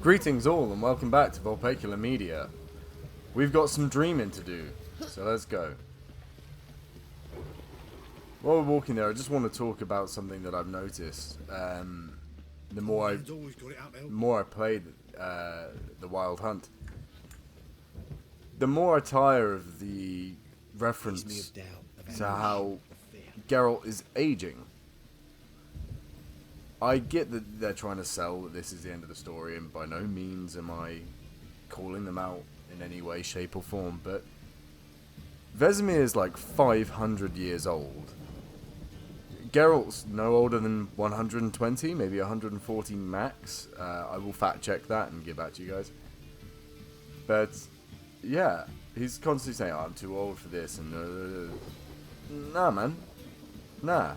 Greetings all and welcome back to Vulpecula Media. We've got some dreaming to do, so let's go. While we're walking there, I just want to talk about something that I've noticed. The more I played the Wild Hunt, the more I tire of the reference to how Geralt is aging. I get that they're trying to sell that this is the end of the story, and by no means am I calling them out in any way, shape or form, but Vesemir is like 500 years old. Geralt's no older than 120, maybe 140 max. I will fact check that and get back to you guys. But yeah, he's constantly saying, oh, I'm too old for this, and nah man, nah.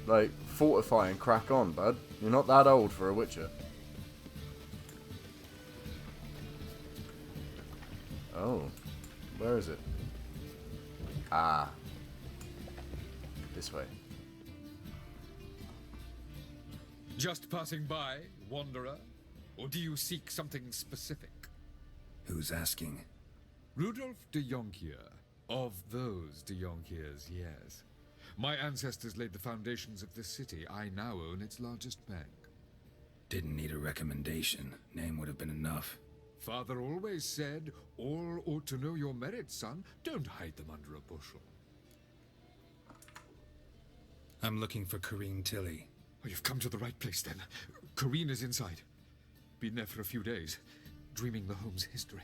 Like, fortify and crack on, bud. You're not that old for a Witcher. Oh, where is it? Ah, this way. Just passing by, wanderer? Or do you seek something specific? Who's asking? Rudolf de Jonkier. Of those de Jonkiers, yes. My ancestors laid the foundations of this city. I now own its largest bank. Didn't need a recommendation. Name would have been enough. Father always said, all ought to know your merits, son. Don't hide them under a bushel. I'm looking for Corrine Tilly. Oh, you've come to the right place, then. Corrine is inside. Been there for a few days, dreaming the home's history.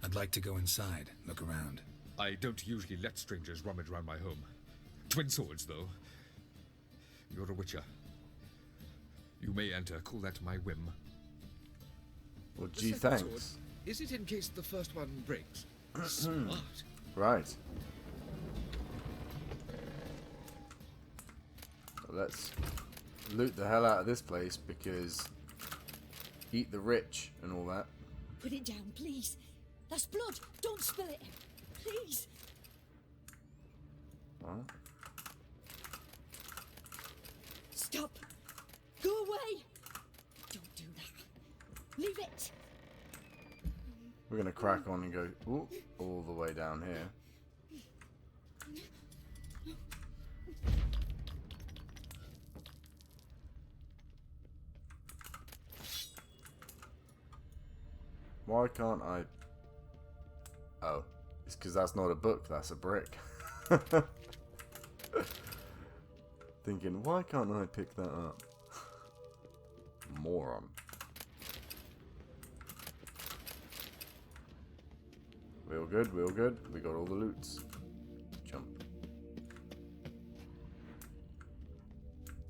I'd like to go inside, look around. I don't usually let strangers rummage around my home. Twin swords, though. You're a Witcher. You may enter, call that my whim. Well, gee, thanks. Is it in case the first one breaks? Smart. Right. Well, let's loot the hell out of this place, because eat the rich and all that. Put it down, please. That's blood. Don't spill it. Please. What? Stop. Go away. Don't do that. Leave it. We're gonna crack on and go all the way down here. Why can't I? Oh, it's because that's not a book, that's a brick. Thinking, why can't I pick that up? Moron. We all good, we all good. We got all the loots. Jump.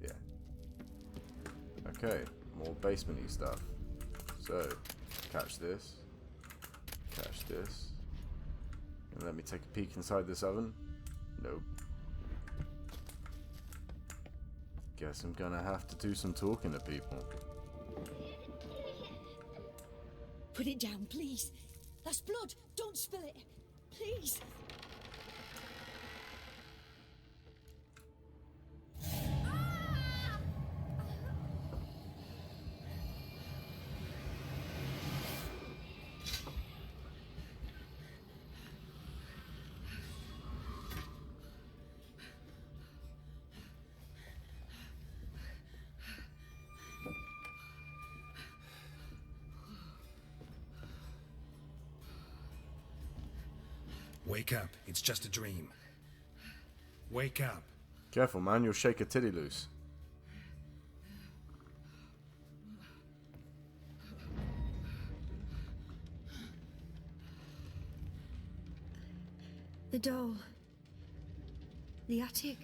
Yeah. Okay, more basement-y stuff. So, catch this. Catch this. And let me take a peek inside this oven. Nope. Guess I'm gonna have to do some talking to people. Put it down, please. That's blood. Don't spill it. Please. Wake up, it's just a dream. Wake up. Careful, man, you'll shake a titty loose. The doll. The attic.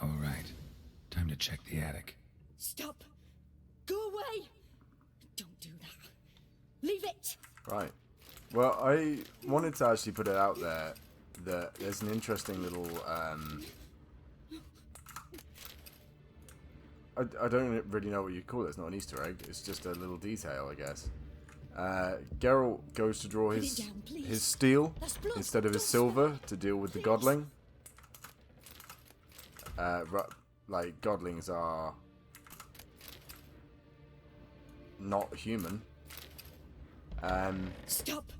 All right, time to check the attic. Stop. Go away. Don't do that. Leave it. Right. Well, I wanted to actually put it out there that there's an interesting little I don't really know what you call it. It's not an Easter egg. It's just a little detail, I guess. Geralt goes to draw Put it his down, please. his steel That's blood. instead of his Don't silver spill it. to deal with the Please. godling. Like, godlings are not human. Stop.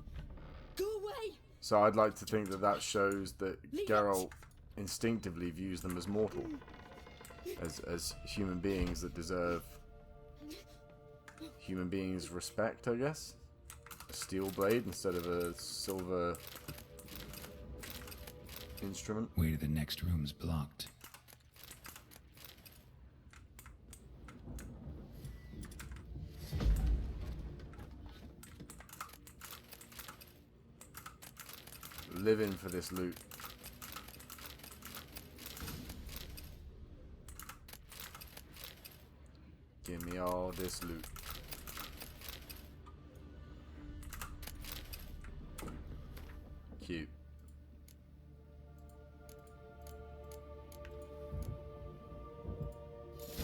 Go away. So I'd like to think that that shows that Leave Geralt instinctively views them as mortal. As human beings that deserve human beings' respect, I guess. A steel blade instead of a silver instrument. Way to the next room's blocked. Living for this loot. Give me all this loot. Cute.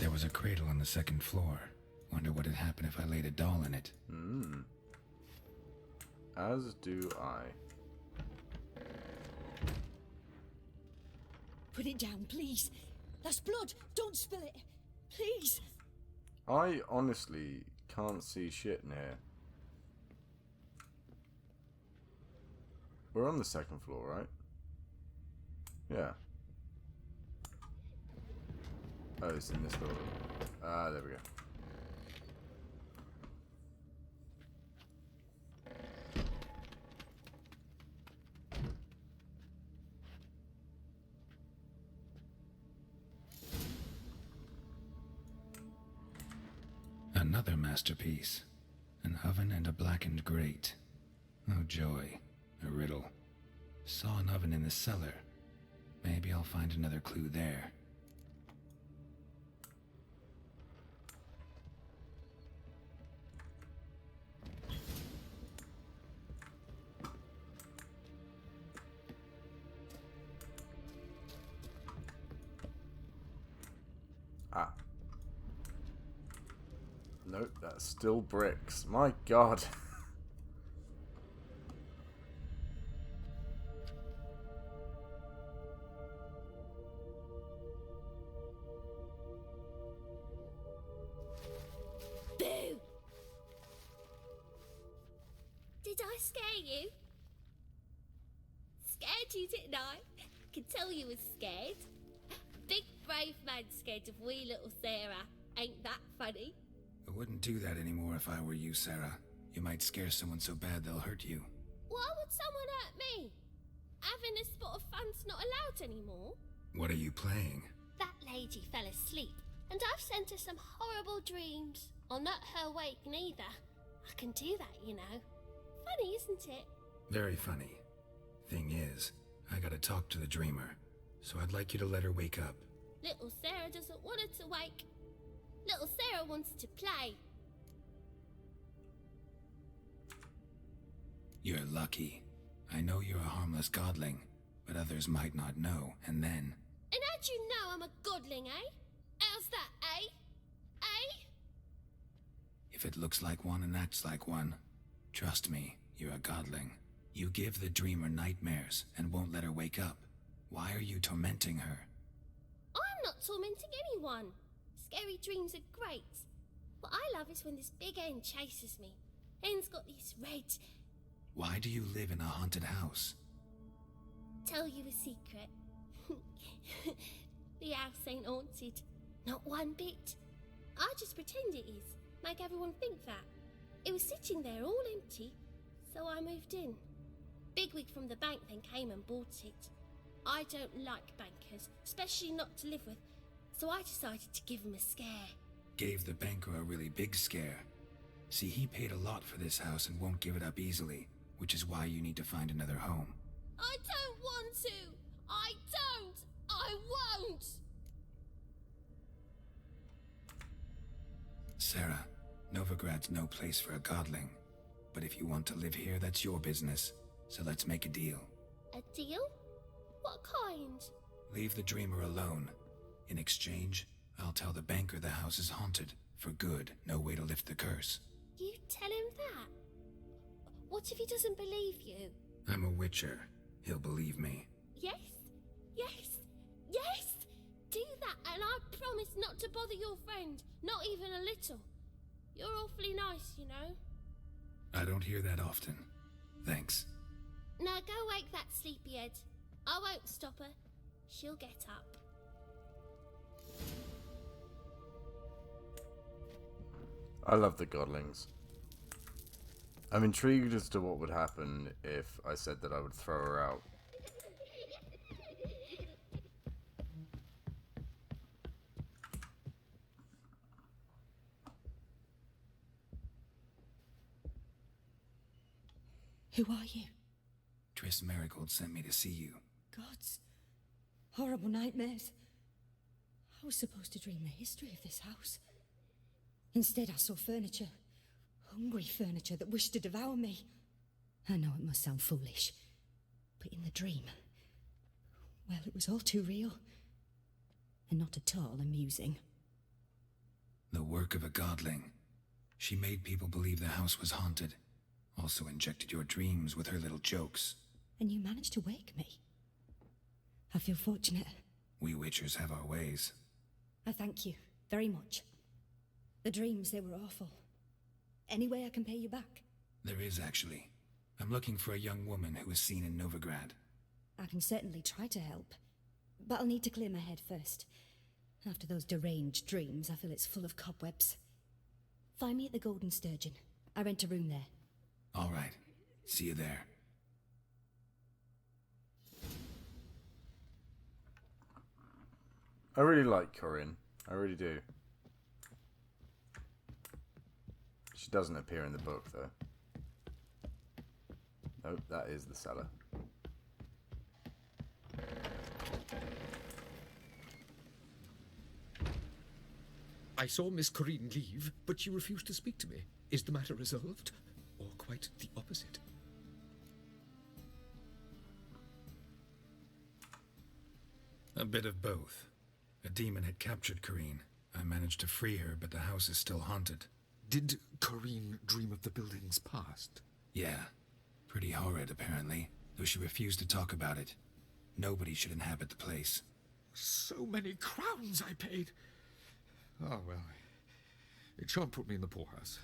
There was a cradle on the second floor. Wonder what would happen if I laid a doll in it. As do I. Put it down, please. That's blood. Don't spill it. Please. I honestly can't see shit in here. We're on the second floor, right? Yeah. Oh, it's in this door. Ah, there we go. Another masterpiece. An oven and a blackened grate. Oh joy. A riddle. Saw an oven in the cellar. Maybe I'll find another clue there. Ah. Nope, that's still bricks. My god. Boo! Did I scare you? Scared you, didn't I? Could tell you was scared. Big brave man scared of wee little Sarah. Ain't that funny? I wouldn't do that anymore if I were you, Sarah. You might scare someone so bad they'll hurt you. Why would someone hurt me? Having a spot of fun's not allowed anymore. What are you playing? That lady fell asleep, and I've sent her some horrible dreams. I'll not her awake neither. I can do that, you know. Funny, isn't it? Very funny. Thing is, I gotta talk to the dreamer, so I'd like you to let her wake up. Little Sarah doesn't want her to wake. Little Sarah wants to play. You're lucky. I know you're a harmless godling, but others might not know, and then... And how'd you know I'm a godling, eh? How's that, eh? Eh? If it looks like one and acts like one, trust me, you're a godling. You give the dreamer nightmares and won't let her wake up. Why are you tormenting her? I'm not tormenting anyone. Scary dreams are great. What I love is when this big hen chases me. Hen's got these red... Why do you live in a haunted house? Tell you a secret. The house ain't haunted. Not one bit. I just pretend it is. Make everyone think that. It was sitting there all empty, so I moved in. Bigwig from the bank then came and bought it. I don't like bankers, especially not to live with, so I decided to give him a scare. Gave the banker a really big scare. See, he paid a lot for this house and won't give it up easily, which is why you need to find another home. I don't want to! I don't! I won't! Sarah, Novigrad's no place for a godling. But if you want to live here, that's your business. So let's make a deal. A deal? What kind? Leave the dreamer alone. In exchange, I'll tell the banker the house is haunted. For good, no way to lift the curse. You tell him that? What if he doesn't believe you? I'm a witcher. He'll believe me. Yes, yes, yes! Do that, and I promise not to bother your friend, not even a little. You're awfully nice, you know. I don't hear that often. Thanks. Now go wake that sleepyhead. I won't stop her. She'll get up. I love the godlings. I'm intrigued as to what would happen if I said that I would throw her out. Who are you? Triss Marigold sent me to see you. Gods. Horrible nightmares. I was supposed to dream the history of this house. Instead, I saw furniture. Hungry furniture that wished to devour me. I know it must sound foolish, but in the dream, well, it was all too real. And not at all amusing. The work of a godling. She made people believe the house was haunted. Also injected your dreams with her little jokes. And you managed to wake me. I feel fortunate. We witchers have our ways. I thank you very much. The dreams, they were awful. Any way I can pay you back? There is, actually. I'm looking for a young woman who was seen in Novigrad. I can certainly try to help. But I'll need to clear my head first. After those deranged dreams, I feel it's full of cobwebs. Find me at the Golden Sturgeon. I rent a room there. All right. See you there. I really like Corinne. I really do. She doesn't appear in the book, though. Nope, that is the cellar. I saw Miss Corinne leave, but she refused to speak to me. Is the matter resolved? Or quite the opposite? A bit of both. A demon had captured Corinne. I managed to free her, but the house is still haunted. Did Corinne dream of the building's past? Yeah. Pretty horrid, apparently, though she refused to talk about it. Nobody should inhabit the place. So many crowns I paid. Oh, well. It shan't put me in the poorhouse.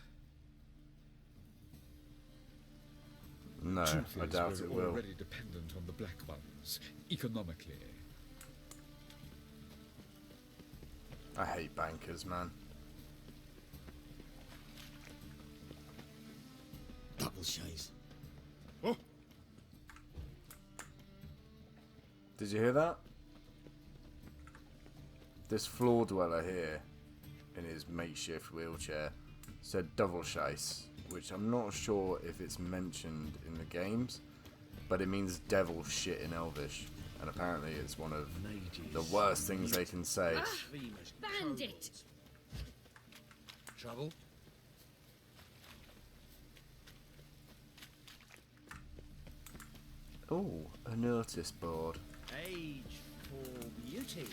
No, Truth I is, doubt we're it will. already dependent on the Black Ones, economically. I hate bankers, man. Double chase. Did you hear that? This floor dweller here, in his makeshift wheelchair, said double chase, which I'm not sure if it's mentioned in the games, but it means devil shit in Elvish, and apparently it's one of the worst things they can say. Bandit! Trouble? Oh, a notice board. Age for beauty.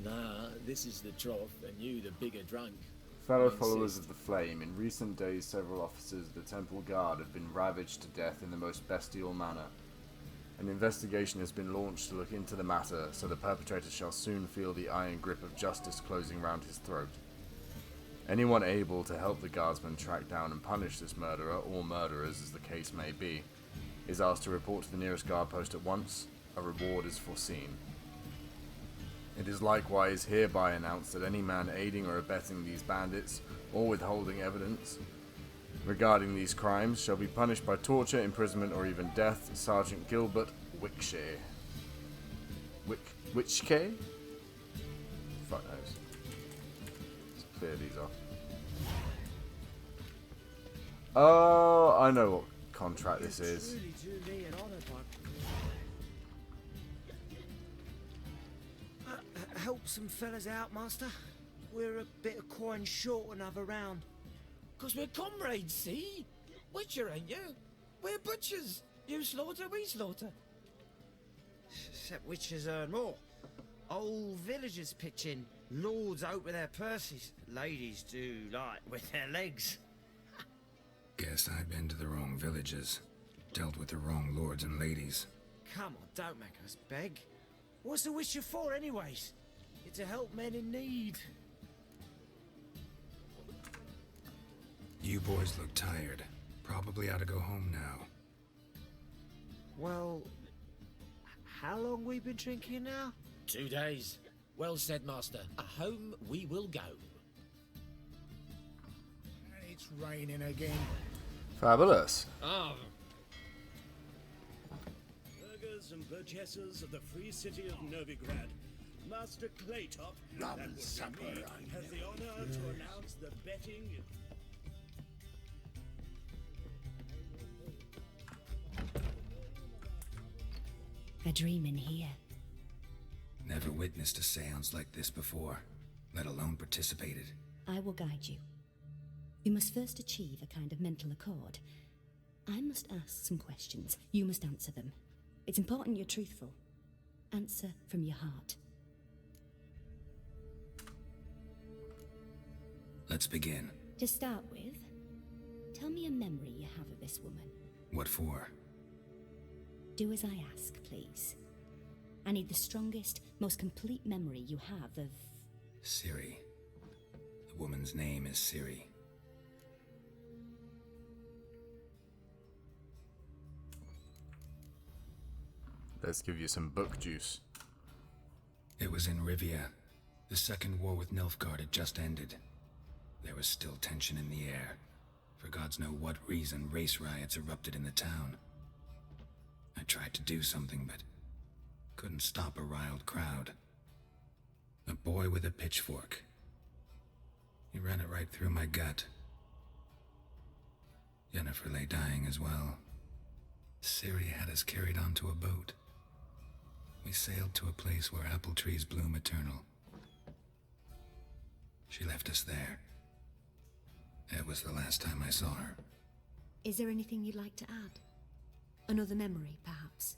Nah, this is the trough, and you the bigger drunk. Fellow I followers insist. of the Flame, in recent days several officers of the Temple Guard have been ravaged to death in the most bestial manner. An investigation has been launched to look into the matter, so the perpetrator shall soon feel the iron grip of justice closing round his throat. Anyone able to help the guardsmen track down and punish this murderer, or murderers as the case may be, is asked to report to the nearest guard post at once. A reward is foreseen. It is likewise hereby announced that any man aiding or abetting these bandits, or withholding evidence regarding these crimes, shall be punished by torture, imprisonment, or even death. Sergeant Gilbert Wickshire. Wickshire? Fuck knows. Let's clear these off. Oh, I know what contract this is. Truly do me an honour, bud. Help some fellas out, master. We're a bit of coin short another round. 'Cause we're comrades, see? Witcher, ain't you? We're butchers. You slaughter, we slaughter. Except witches earn more. Old villagers pitch in. Lords out with their purses. Ladies do like with their legs. Guess I've been to the wrong villages. Dealt with the wrong lords and ladies. Come on, don't make us beg. What's the Wisher for, anyways? It's to help men in need. You boys look tired. Probably ought to go home now. Well, how long we been drinking now? 2 days. Well said, Master. Home we will go. It's raining again. Fabulous. Ah, Burghers and burgesses of the free city of Novigrad, Master Claytop, that would be me, has the honor to announce the betting. A dream in here. Never witnessed a seance like this before, let alone participated. I will guide you. You must first achieve a kind of mental accord. I must ask some questions. You must answer them. It's important you're truthful. Answer from your heart. Let's begin. To start with, tell me a memory you have of this woman. What for? Do as I ask, please. I need the strongest, most complete memory you have of... Ciri. The woman's name is Ciri. Let's give you some book juice. It was in Rivia. The second war with Nilfgaard had just ended. There was still tension in the air. For gods know what reason, race riots erupted in the town. I tried to do something, but couldn't stop a riled crowd. A boy with a pitchfork. He ran it right through my gut. Yennefer lay dying as well. Ciri had us carried onto a boat. We sailed to a place where apple trees bloom eternal. She left us there. It was the last time I saw her. Is there anything you'd like to add? Another memory, perhaps?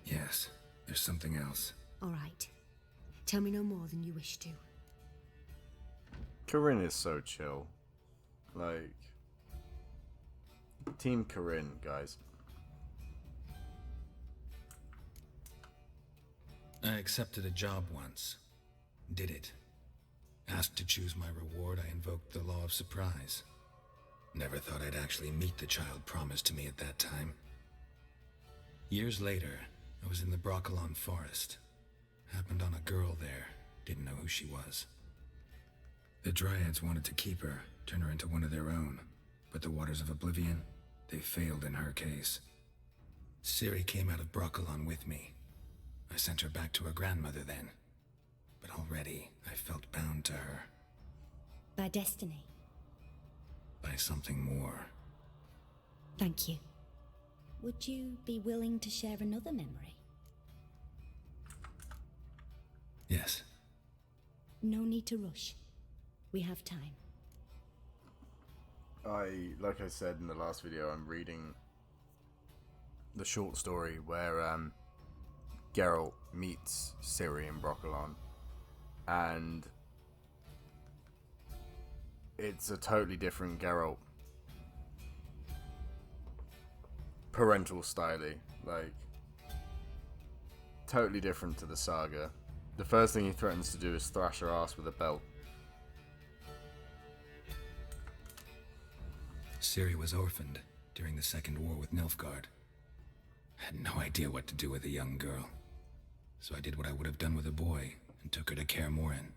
Yes, there's something else. All right. Tell me no more than you wish to. Corinne is so chill. Like... Team Corinne, guys. I accepted a job once. Did it. Asked to choose my reward, I invoked the law of surprise. Never thought I'd actually meet the child promised to me at that time. Years later, I was in the Broccolon forest. Happened on a girl there. Didn't know who she was. The Dryads wanted to keep her, turn her into one of their own. But the Waters of Oblivion, they failed in her case. Ciri came out of Broccolon with me. I sent her back to her grandmother then. But already, I felt bound to her. By destiny. By something more. Thank you. Would you be willing to share another memory? Yes. No need to rush. We have time. Like I said in the last video, I'm reading the short story where Geralt meets Ciri in Broccolon, and it's a totally different Geralt. Parental styly, like totally different to the saga. The first thing he threatens to do is thrash her ass with a belt. Ciri was orphaned during the Second War with Nilfgaard. Had no idea what to do with a young girl. So I did what I would have done with a boy and took her to Kaer Morhen.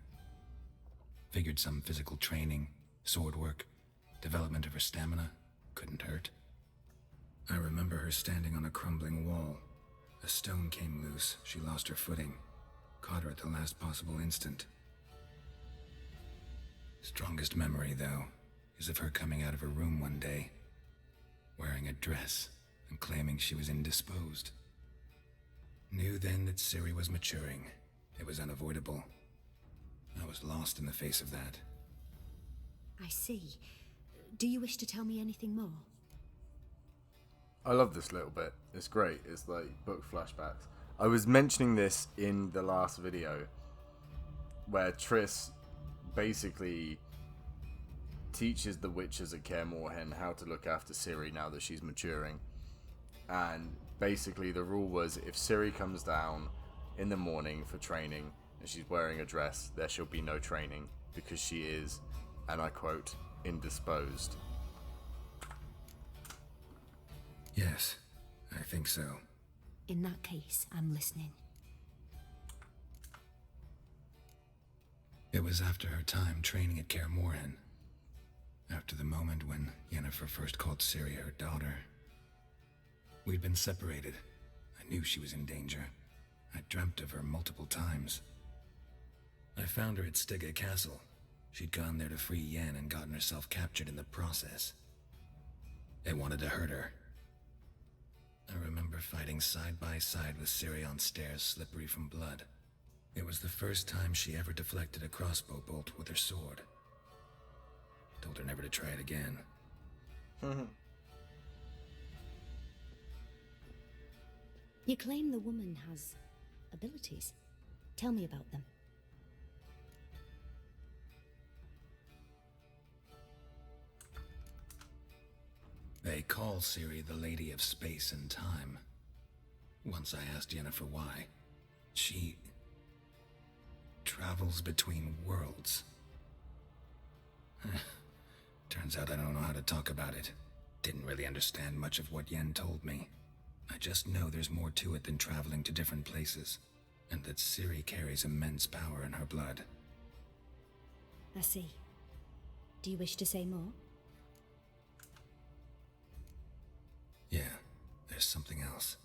Figured some physical training, sword work, development of her stamina couldn't hurt. I remember her standing on a crumbling wall. A stone came loose, she lost her footing. Caught her at the last possible instant. Strongest memory, though, is of her coming out of her room one day, wearing a dress and claiming she was indisposed. Knew then that Ciri was maturing. It was unavoidable. I was lost in the face of that. I see. Do you wish to tell me anything more? I love this little bit. It's great. It's like book flashbacks. I was mentioning this in the last video where Triss basically teaches the witches at Kaer Morhen how to look after Ciri now that she's maturing. And basically the rule was, if Ciri comes down in the morning for training and she's wearing a dress, there shall be no training, because she is, and I quote, indisposed. Yes, I think so. In that case, I'm listening. It was after her time training at Kaer Morhen. After the moment when Yennefer first called Ciri her daughter. We'd been separated. I knew she was in danger. I dreamt of her multiple times. I found her at Stygga Castle. She'd gone there to free Yen and gotten herself captured in the process. They wanted to hurt her. I remember fighting side by side with Ciri on stairs slippery from blood. It was the first time she ever deflected a crossbow bolt with her sword. Told her never to try it again. You claim the woman has abilities. Tell me about them. They call Ciri the Lady of Space and Time. Once I asked Yennefer why. She travels between worlds. Turns out I don't know how to talk about it. Didn't really understand much of what Yen told me. I just know there's more to it than traveling to different places, and that Ciri carries immense power in her blood. I see. Do you wish to say more? Yeah, there's something else.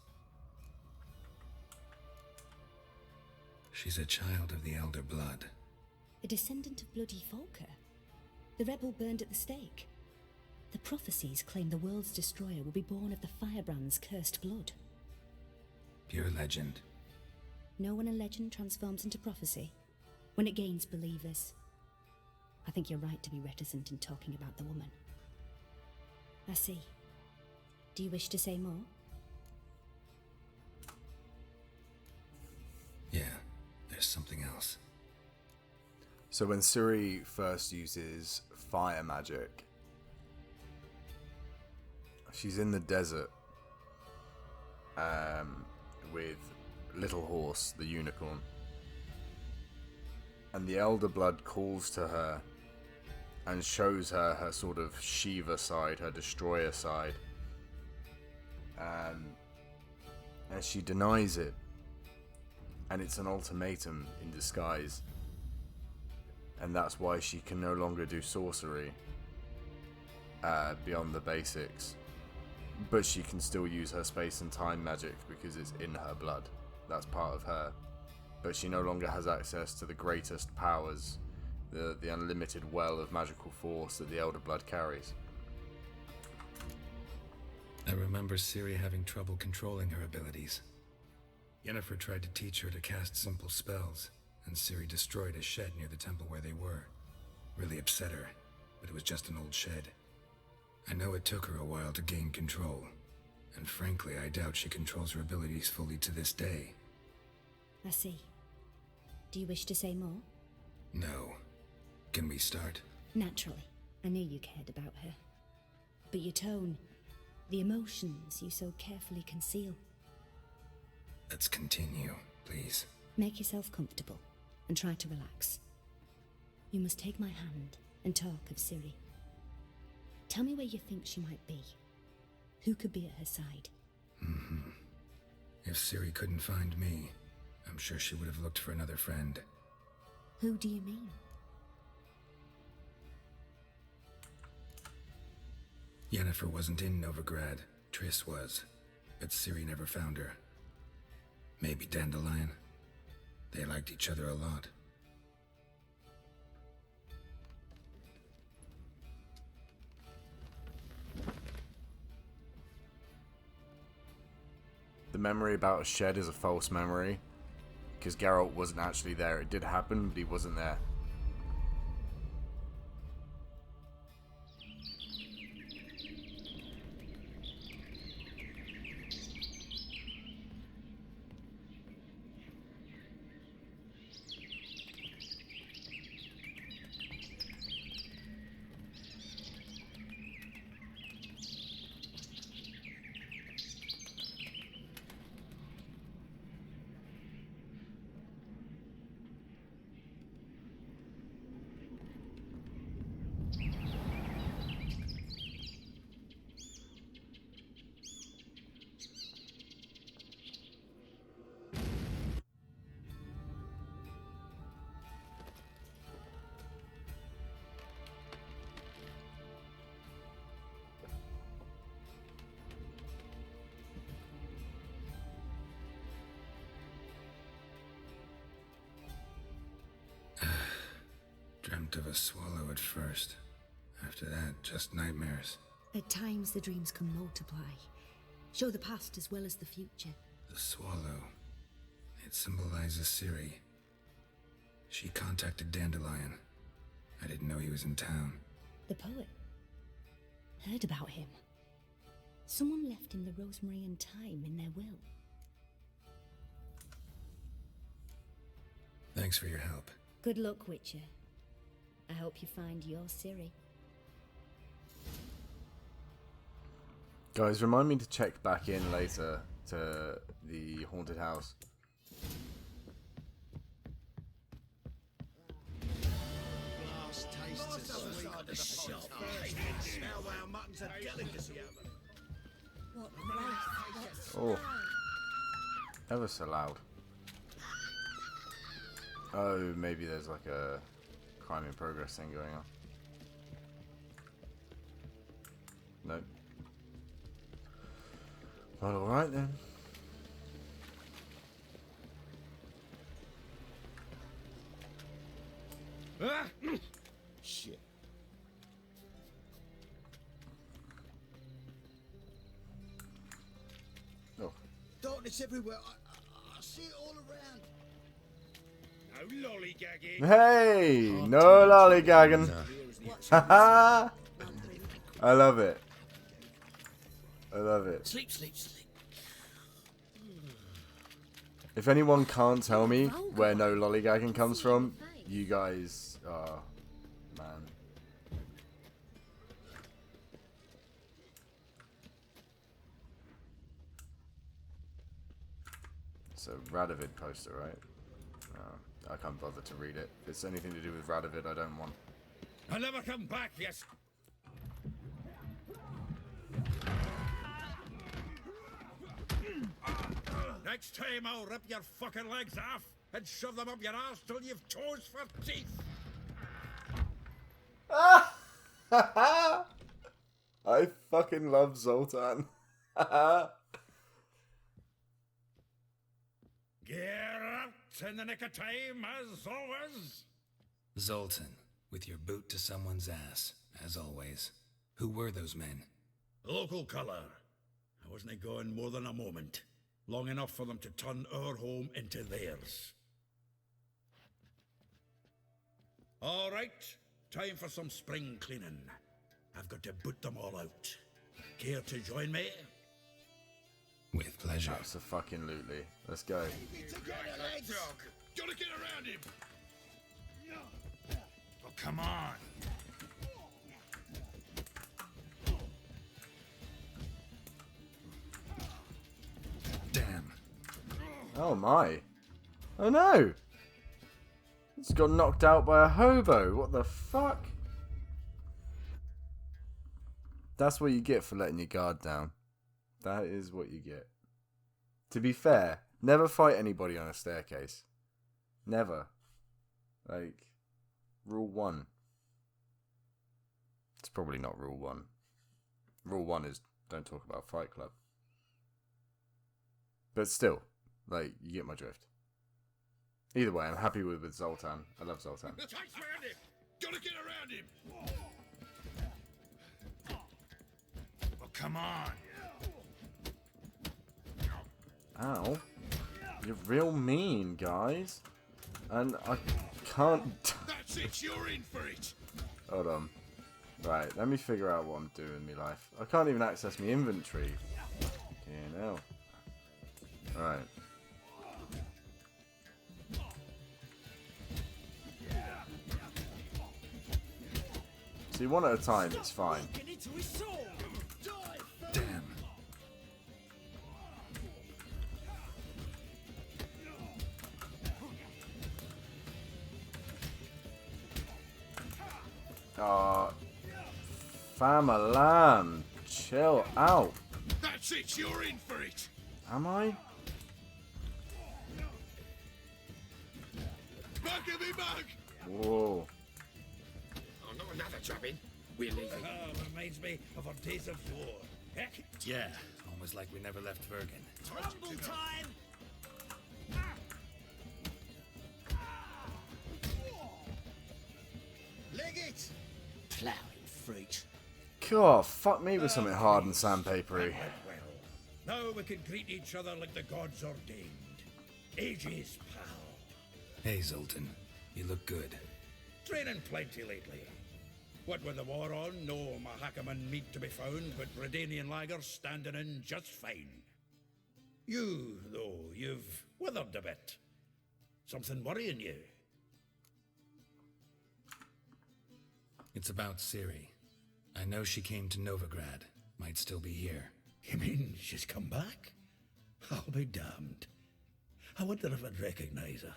She's a child of the Elder Blood. A descendant of bloody Volker. The rebel burned at the stake. The prophecies claim the world's destroyer will be born of the Firebrand's cursed blood. Pure legend. Know when a legend transforms into prophecy? When it gains believers. I think you're right to be reticent in talking about the woman. I see. Do you wish to say more? Yeah, there's something else. So when Ciri first uses fire magic, she's in the desert with Little Horse, the unicorn. And the Elder Blood calls to her and shows her her sort of Shiva side, her destroyer side. And she denies it. And it's an ultimatum in disguise. And that's why she can no longer do sorcery beyond the basics. But she can still use her space and time magic because it's in her blood. That's part of her. But she no longer has access to the greatest powers, the unlimited well of magical force that the Elder Blood carries. I remember Ciri having trouble controlling her abilities. Yennefer tried to teach her to cast simple spells, and Ciri destroyed a shed near the temple where they were. Really upset her, but it was just an old shed. I know it took her a while to gain control, and frankly, I doubt she controls her abilities fully to this day. I see. Do you wish to say more? No. Can we start? Naturally. I knew you cared about her. But your tone, the emotions you so carefully conceal. Let's continue, please. Make yourself comfortable and try to relax. You must take my hand and talk of Ciri. Tell me where you think she might be. Who could be at her side? If Ciri couldn't find me, I'm sure she would have looked for another friend. Who do you mean? Yennefer wasn't in Novigrad. Triss was. But Ciri never found her. Maybe Dandelion. They liked each other a lot. The memory about a shed is a false memory, because Geralt wasn't actually there. It did happen, but he wasn't there. a swallow at first. After that, just nightmares. At times, the dreams can multiply, show the past as well as the future. The swallow. It symbolizes Ciri. She contacted Dandelion. I didn't know he was in town. The poet. Heard about him. Someone left him the rosemary and thyme in their will. Thanks for your help. Good luck, Witcher. I hope you find your Ciri. Guys, remind me to check back in later to the haunted house. Last tastes of sweet at the shop. Now our mutton's a delicacy over. Oh. Ever so loud. Oh, maybe there's like a crime in progress thing going on. Nope. Well, alright then. Shit. Oh. Darkness everywhere. I see it all around. No lollygagging. Hey! No lollygagging. Haha! I love it. I love it. Sleep, sleep, sleep. If anyone can't tell me where no lollygagging comes from, you guys are... man. It's a Radovid poster, right? I can't bother to read it. If it's anything to do with Radovid, I don't want. I'll never come back, yes. Next time I'll rip your fucking legs off and shove them up your ass till you've toes for teeth. I fucking love Zoltan. Geralt in the nick of time, as always. Zoltan, with your boot to someone's ass, as always. Who were those men? Local colour. I wasn't going more than a moment. Long enough for them to turn our home into theirs. All right, time for some spring cleaning. I've got to boot them all out. Care to join me? With pleasure. Absolutely. Let's go. Gotta get around him! Oh, come on! Damn. Oh my. Oh no! It's got knocked out by a hobo. What the fuck? That's what you get for letting your guard down. That is what you get. To be fair, never fight anybody on a staircase. Never. Like, rule 1. It's probably not rule 1. Rule 1 is don't talk about Fight Club. But still, like, you get my drift. Either way, I'm happy with Zoltan. I love Zoltan. Attacks around him! Gotta get around him! Oh, come on! Ow. You're real mean, guys. And I can't... That's it, you're in for it! Hold on. Right, let me figure out what I'm doing in my life. I can't even access my inventory. Okay, now. Alright. See, one at a time, it's fine. Damn. Famalam, chill out. That's it, you're in for it! Am I? Back of me back! Whoa. Oh, not another jobbing. We're leaving. Reminds me of our days of yore. Heck, Yeah, almost like we never left Vergen. rumble time! Leg plowing freak. God, fuck me with something hard and sandpapery. Well, now we can greet each other like the gods ordained. Ages, pal. Hey, Zoltan. You look good. Training plenty lately. What with the war on, no Mahakaman meat to be found, but Redanian lagers standing in just fine. You, though, you've withered a bit. Something worrying you? It's about Ciri. I know she came to Novigrad. Might still be here. You mean she's come back? I'll be damned. I wonder if I'd recognize her.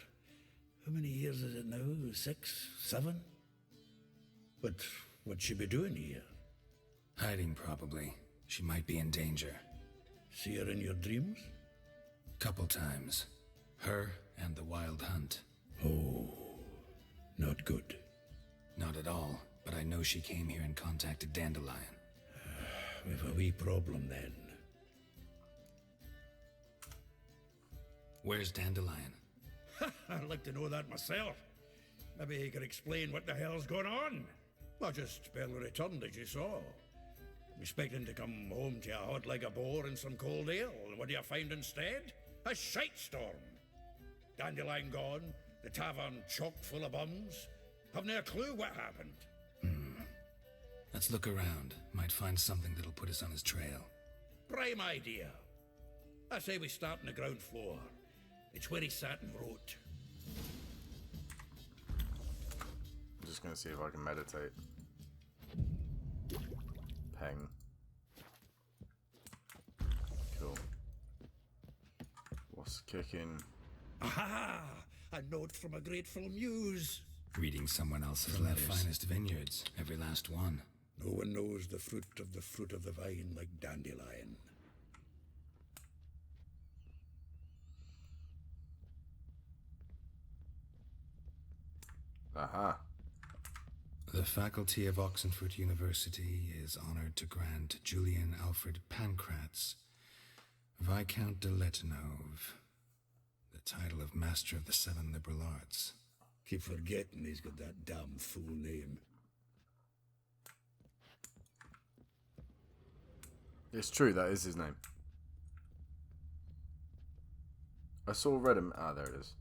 How many years is it now? 6, 7? But what'd she be doing here? Hiding, probably. She might be in danger. See her in your dreams? Couple times. Her and the Wild Hunt. Oh, not good. Not at all, but I know she came here and contacted Dandelion. We've a wee problem then. Where's Dandelion? I'd like to know that myself. Maybe he could explain what the hell's going on. I just barely returned, as you saw. I'm expecting to come home to a hot like a boar and some cold ale, and what do you find instead? A shite storm. Dandelion gone, the tavern chock full of bums. Have no clue what happened. Let's look around. Might find something that'll put us on his trail. Prime idea. I say we start on the ground floor. It's where he sat and wrote. I'm just gonna see if I can meditate. Peng. Cool. What's kicking? Aha! A note from a grateful muse. Reading someone else's letters. The finest vineyards, every last one. No one knows the fruit of the vine like Dandelion. Aha. The faculty of Oxenford University is honored to grant Julian Alfred Pancratz, Viscount de Letenove, the title of Master of the Seven Liberal Arts. Keep forgetting he's got that damn fool name. It's true, that is his name. I saw Redham. Ah, there it is.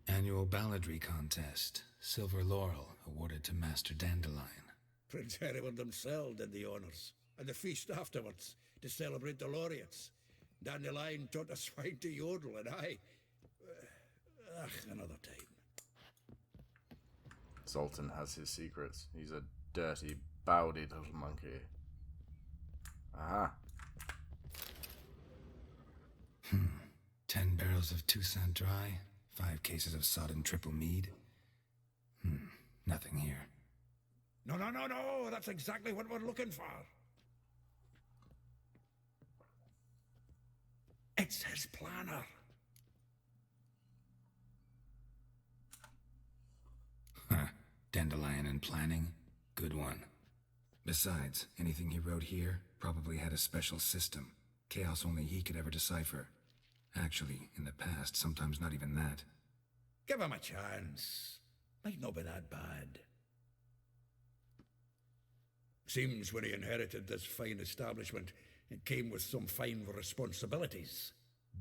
Annual balladry contest. Silver laurel awarded to Master Dandelion. Prince Hereward himself did the honours, and the feast afterwards to celebrate the laureates. Dandelion taught a swine to yodel, and I... another time. Zoltan has his secrets. He's a dirty, bowdy little monkey. Aha. 10 barrels of Toussaint Dry, 5 cases of sodden triple mead. Nothing here. No, that's exactly what we're looking for. It's his planner. Dandelion and planning? Good one. Besides, anything he wrote here probably had a special system. Chaos only he could ever decipher. Actually, in the past, sometimes not even that. Give him a chance. Might not be that bad. Seems when he inherited this fine establishment, it came with some fine responsibilities.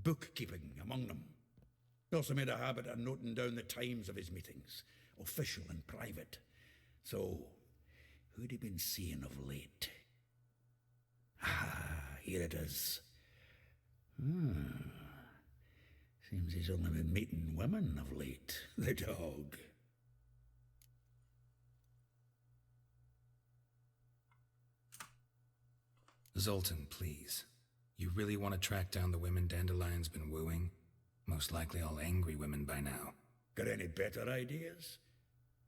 Bookkeeping among them. He also made a habit of noting down the times of his meetings, official and private. So, who'd he been seeing of late? Ah, here it is. Seems he's only been meeting women of late, the dog. Zoltan, please. You really want to track down the women Dandelion's been wooing? Most likely all angry women by now. Got any better ideas?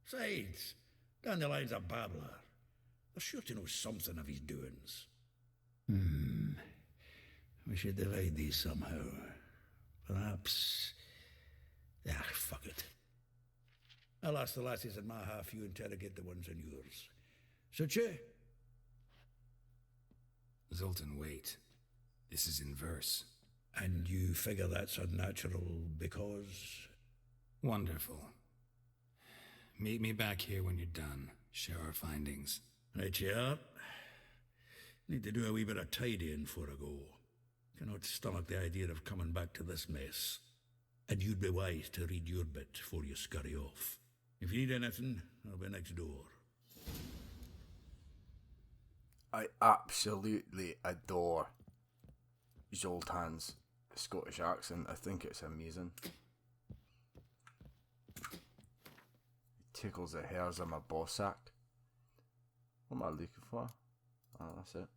Besides, Dandelion's a babbler. They're sure to know something of his doings. We should divide these somehow. Perhaps... fuck it. I'll ask the lassies in my half, you interrogate the ones in yours. Such you? Zoltan, wait. This is in verse. And you figure that's unnatural because... Wonderful. Meet me back here when you're done. Share our findings. Right, yeah. Need to do a wee bit of tidying before I go. Cannot stomach the idea of coming back to this mess. And you'd be wise to read your bit before you scurry off. If you need anything, I'll be next door. I absolutely adore Zoltan's Scottish accent. I think it's amazing. It tickles the hairs on my ball sack. What am I looking for? Oh, that's it.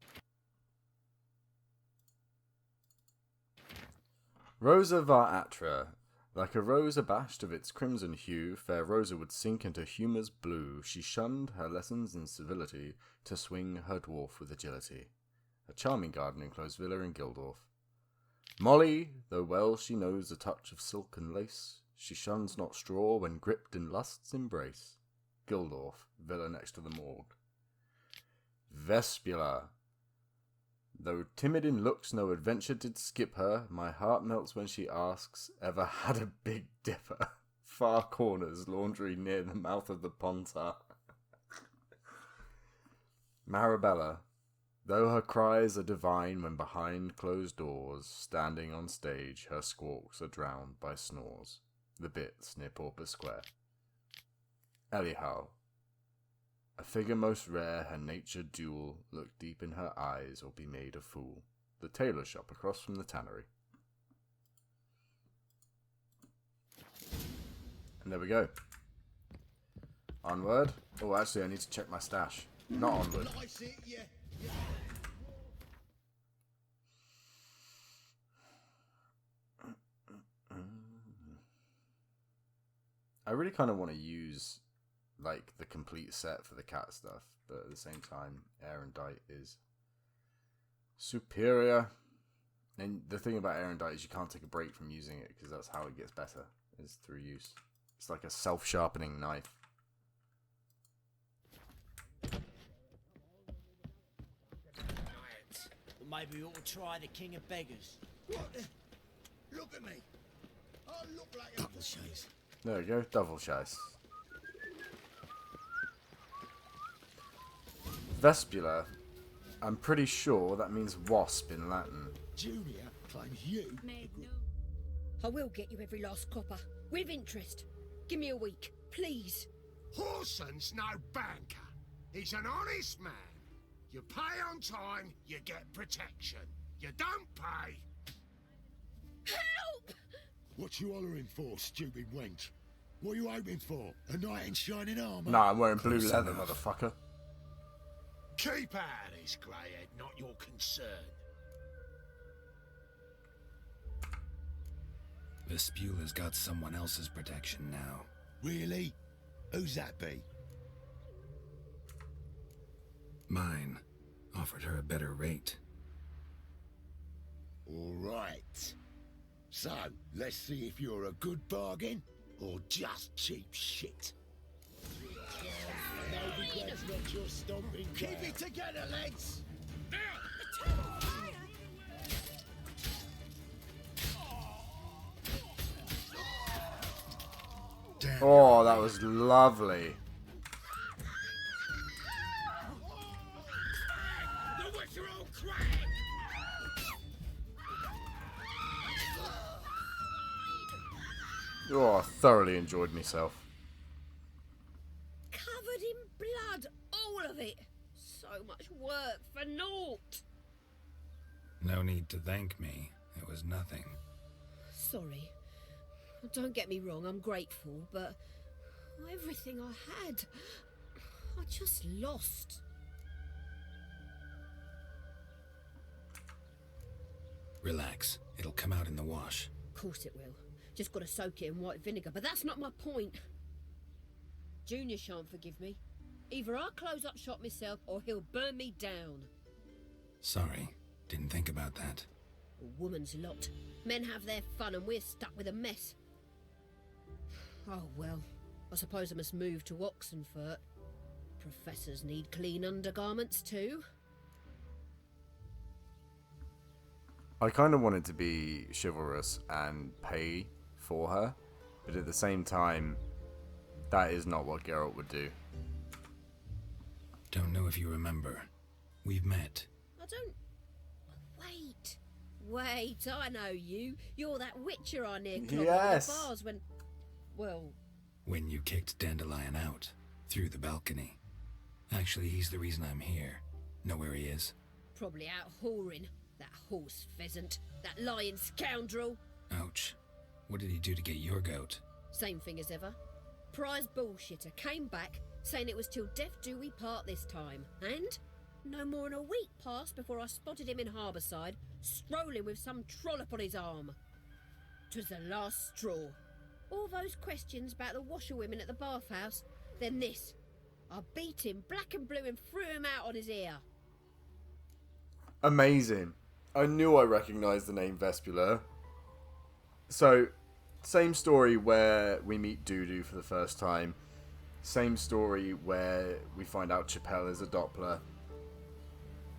Rosa var Atra. Like a rose abashed of its crimson hue, fair Rosa would sink into humour's blue. She shunned her lessons in civility to swing her dwarf with agility. A charming garden-enclosed villa in Gildorf. Molly, though well she knows the touch of silk and lace, she shuns not straw when gripped in lust's embrace. Gildorf, villa next to the morgue. Vespula. Though timid in looks, no adventure did skip her. My heart melts when she asks, ever had a Big Dipper? Far corners, laundry near the mouth of the Pontar. Marabella. Though her cries are divine when behind closed doors, standing on stage, her squawks are drowned by snores. The Bits near Pauper Square. Elihu. A figure most rare, her nature dual, look deep in her eyes or be made a fool. The tailor shop across from the tannery. And there we go. Onward. Oh, actually, I need to check my stash. Not onward. I really kind of want to use like the complete set for the cat stuff, but at the same time, Erendite is superior. And the thing about Erendite is you can't take a break from using it because that's how it gets better, is through use. It's like a self-sharpening knife. Maybe we ought to try the King of Beggars. What the? Look at me. I look like a Double chase. There we go, double chase. Vespula. I'm pretty sure that means wasp in Latin. Junior claims you. I will get you every last copper, with interest. Give me a week, please. Horson's no banker. He's an honest man. You pay on time, you get protection. You don't pay. Help! What you hollering for, stupid wench? What are you hoping for? A knight in shining armour? Nah, I'm wearing blue leather, motherfucker. Keep out of this, greyhead, not your concern. Vespula's got someone else's protection now. Really? Who's that be? Mine. Offered her a better rate. All right. So, let's see if you're a good bargain or just cheap shit. Novigrad's not your stomping ground. Keep it together, lads! Damn. Oh, that was lovely. Oh, I thoroughly enjoyed myself. Covered in blood, all of it. So much work for naught. No need to thank me. It was nothing. Sorry. Don't get me wrong, I'm grateful, but everything I had, I just lost. Relax. It'll come out in the wash. Of course it will. Just gotta soak it in white vinegar, but that's not my point. Junior shan't forgive me. Either I'll close up shop myself or he'll burn me down. Sorry. Didn't think about that. A woman's lot. Men have their fun and we're stuck with a mess. Oh well, I suppose I must move to Oxenfurt. Professors need clean undergarments too. I kind of wanted to be chivalrous and pay for her, but at the same time, that is not what Geralt would do. Don't know if you remember. We've met. I don't... Wait. Wait, I know you. You're that witcher I near clogged Yes. the bars when... Well... When you kicked Dandelion out. Through the balcony. Actually, he's the reason I'm here. Know where he is? Probably out whoring. That horse pheasant. That lying scoundrel. Ouch. What did he do to get your goat? Same thing as ever. Prize bullshitter came back, saying it was till death do we part this time. And no more than a week passed before I spotted him in Harbourside, strolling with some trollop on his arm. 'Twas the last straw. All those questions about the washerwomen at the bathhouse, then this. I beat him black and blue and threw him out on his ear. Amazing. I knew I recognised the name Vespula. So, same story where we meet Dudu for the first time. Same story where we find out Chappelle is a Doppler.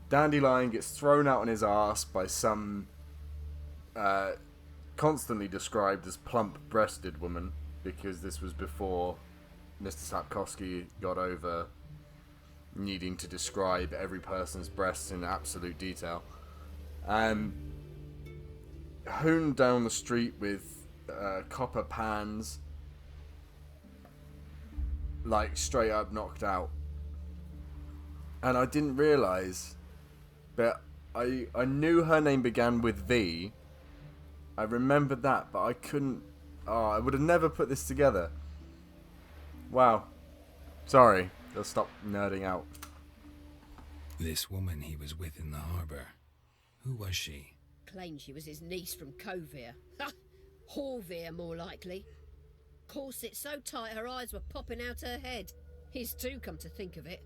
Dandelion gets thrown out on his arse by some constantly described as plump-breasted woman, because this was before Mr. Sapkowski got over needing to describe every person's breasts in absolute detail. Hooned down the street with copper pans, like straight up knocked out. And I didn't realise, but I knew her name began with V. I remembered that, but I couldn't... Oh, I would have never put this together. Wow. Sorry. I'll stop nerding out. This woman he was with in the harbour. Who was she? Claimed she was his niece from Kovir. Ha! Horvir, more likely. Corset so tight her eyes were popping out her head. His too, come to think of it.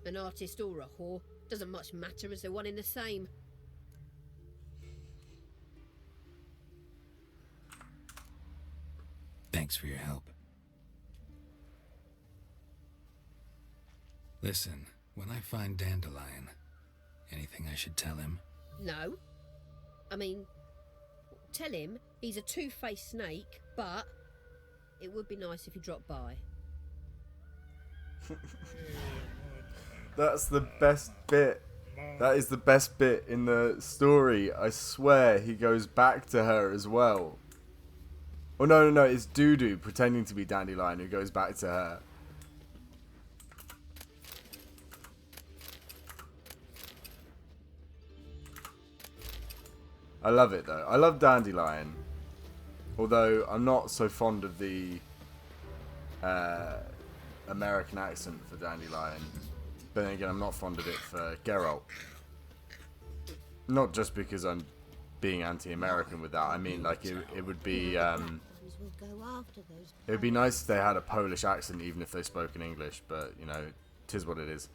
An artist or a whore. Doesn't much matter as they're one in the same. Thanks for your help. Listen, when I find Dandelion, anything I should tell him? No. I mean, tell him he's a two-faced snake, but it would be nice if he dropped by. That's the best bit. That is the best bit in the story. I swear he goes back to her as well. Oh, no. It's Dudu pretending to be Dandelion who goes back to her. I love it, though. I love Dandelion. Although, I'm not so fond of the American accent for Dandelion. But then again, I'm not fond of it for Geralt. Not just because I'm being anti-American with that. I mean, like, it would be... it would be nice if they had a Polish accent, even if they spoke in English. But, you know, 'tis what it is.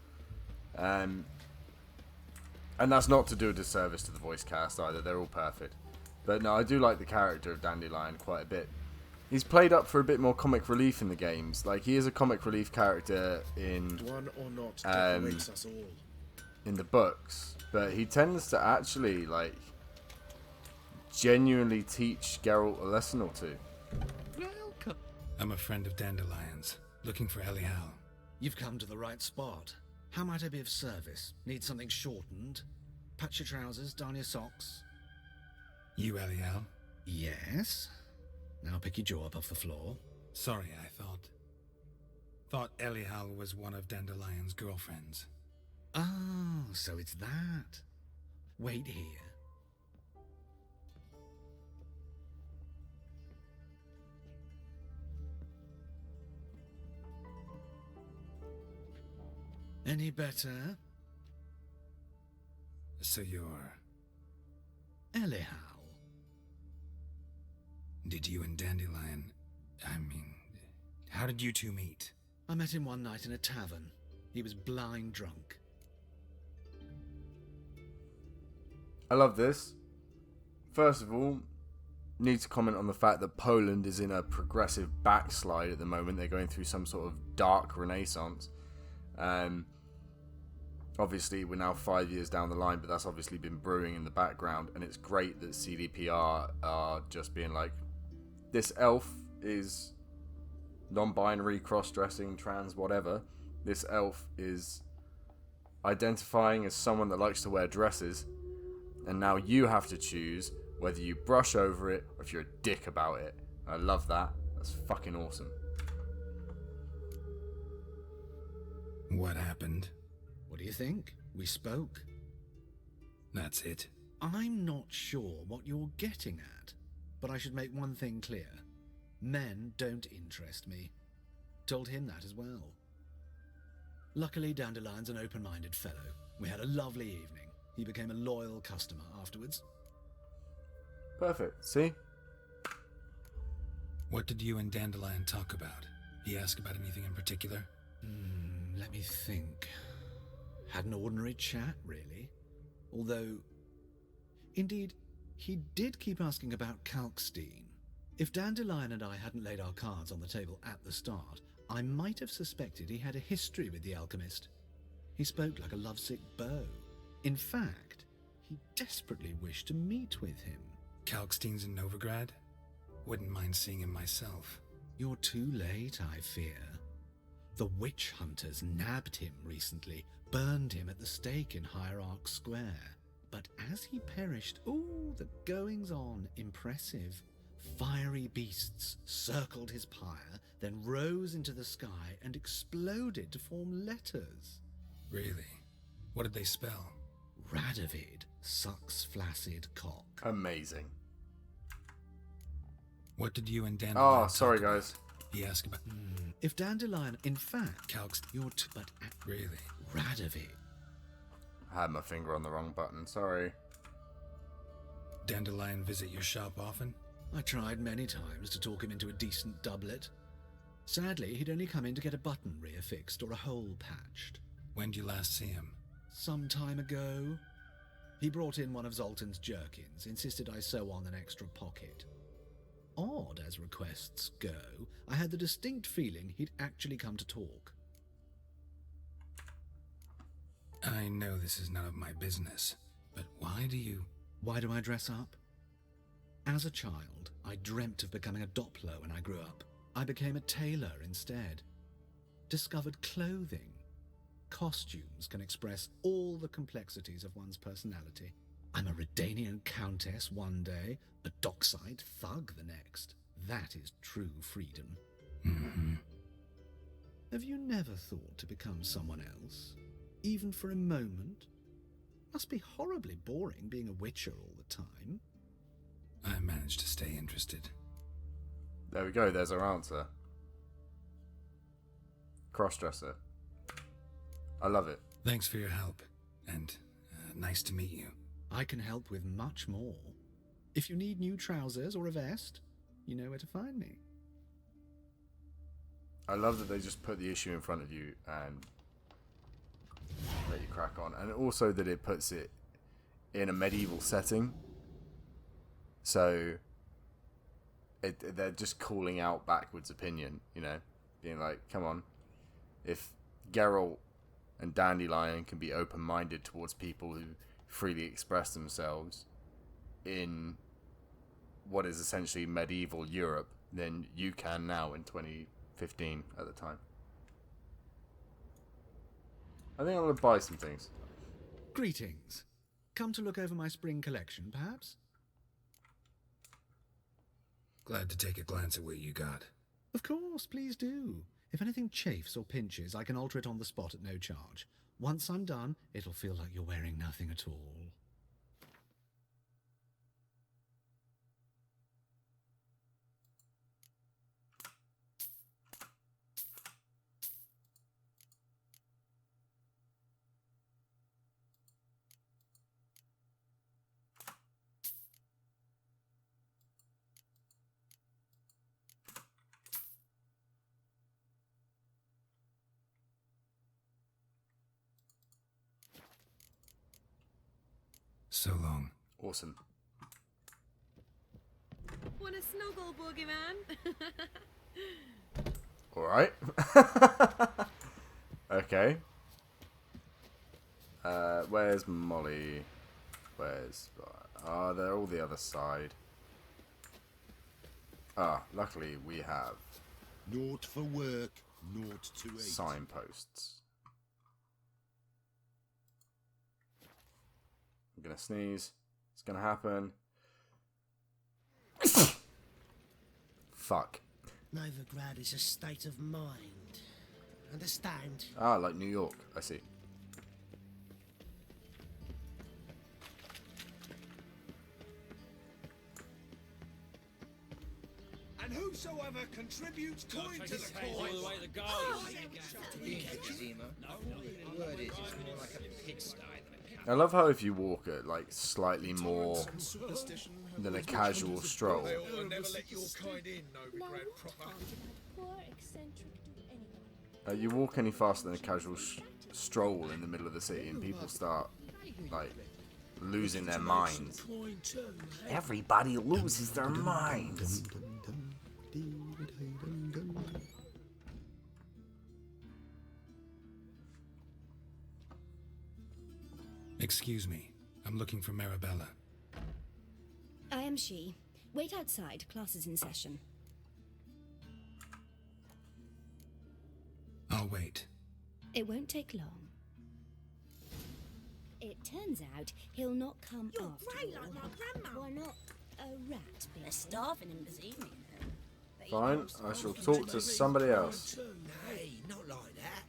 And that's not to do a disservice to the voice cast either. They're all perfect. But no, I do like the character of Dandelion quite a bit. He's played up for a bit more comic relief in the games. Like, he is a comic relief character in One or not that awaits us all. in the books. But he tends to actually, like, genuinely teach Geralt a lesson or two. I'm a friend of Dandelion's, looking for Elial. You've come to the right spot. How might I be of service? Need something shortened? Patch your trousers, darn your socks? You Elial? Yes. Now pick your jaw up off the floor. Sorry, I thought Elial was one of Dandelion's girlfriends. Oh, so it's that. Wait here. Any better? So you're... Elial. Did you and Dandelion... I mean... How did you two meet? I met him one night in a tavern. He was blind drunk. I love this. First of all, need to comment on the fact that Poland is in a progressive backslide at the moment. They're going through some sort of dark renaissance. Obviously, we're now 5 years down the line, but that's obviously been brewing in the background, and it's great that CDPR are just being like, this elf is non-binary, cross-dressing, trans, whatever. This elf is identifying as someone that likes to wear dresses, and now you have to choose whether you brush over it or if you're a dick about it. I love that. That's fucking awesome. What happened? What do you think? We spoke. That's it. I'm not sure what you're getting at, but I should make one thing clear. Men don't interest me. Told him that as well. Luckily, Dandelion's an open-minded fellow. We had a lovely evening. He became a loyal customer afterwards. Perfect. See? What did you and Dandelion talk about? He asked about anything in particular? Let me think. Had an ordinary chat, really. Although, indeed, he did keep asking about Kalkstein. If Dandelion and I hadn't laid our cards on the table at the start, I might have suspected he had a history with the alchemist. He spoke like a lovesick beau. In fact, he desperately wished to meet with him. Kalkstein's in Novigrad? Wouldn't mind seeing him myself. You're too late, I fear. The witch hunters nabbed him recently, burned him at the stake in Hierarch Square. But as he perished, the goings-on, impressive. Fiery beasts circled his pyre, then rose into the sky and exploded to form letters. Really? What did they spell? Radovid sucks flaccid cock. Amazing. What did you and Dandelion Oh, sorry, guys. He asked about... If Dandelion, in fact... You're but... Really? Radovid. I had my finger on the wrong button, sorry. Dandelion visit your shop often? I tried many times to talk him into a decent doublet. Sadly, he'd only come in to get a button reaffixed or a hole patched. When did you last see him? Some time ago. He brought in one of Zoltan's jerkins, insisted I sew on an extra pocket. Odd as requests go, I had the distinct feeling he'd actually come to talk. I know this is none of my business, but why do I dress up? As a child, I dreamt of becoming a Doppler when I grew up. I became a tailor instead. Discovered clothing. Costumes can express all the complexities of one's personality. I'm a Redanian countess one day, a dockside thug the next. That is true freedom. Mm-hmm. Have you never thought to become someone else? Even for a moment? Must be horribly boring being a witcher all the time. I managed to stay interested. There we go, there's our answer. Crossdresser. I love it. Thanks for your help, and nice to meet you. I can help with much more. If you need new trousers or a vest, you know where to find me. I love that they just put the issue in front of you and let you crack on. And also that it puts it in a medieval setting. So they're just calling out backwards opinion, you know, being like, come on, if Geralt and Dandelion can be open-minded towards people who freely express themselves in what is essentially medieval Europe, then you can now in 2015 at the time. I think I'm going to buy some things. Greetings. Come to look over my spring collection, perhaps? Glad to take a glance at what you got. Of course, please do. If anything chafes or pinches, I can alter it on the spot at no charge. Once I'm done, it'll feel like you're wearing nothing at all. So long. Awesome. Want a snuggle, boogeyman? Alright. Okay. Where's Molly? Where's... Ah, they're all the other side. Ah, luckily we have... Naught for work, naught to eat. Signposts. gonna sneeze. It's gonna happen. Fuck. Novigrad is a state of mind. Understand? Ah, like New York. I see. And whosoever contributes coin to the cause. All the way to go. Word is, it's more like a pigsty than a I love how if you walk at like slightly more than a casual stroll, They'll never let your kind in, Novigrad proper. Poor eccentric do anyone. you walk any faster than a casual stroll in the middle of the city, and people start like losing their minds. Everybody loses their minds. Excuse me. I'm looking for Marabella. I am she. Wait outside. Class is in session. I'll wait. It won't take long. It turns out he'll not come You're after grey all. like my grandma. Why not a rat? They're starving him this evening. Fine, I shall talk to somebody else. Hey, not like that.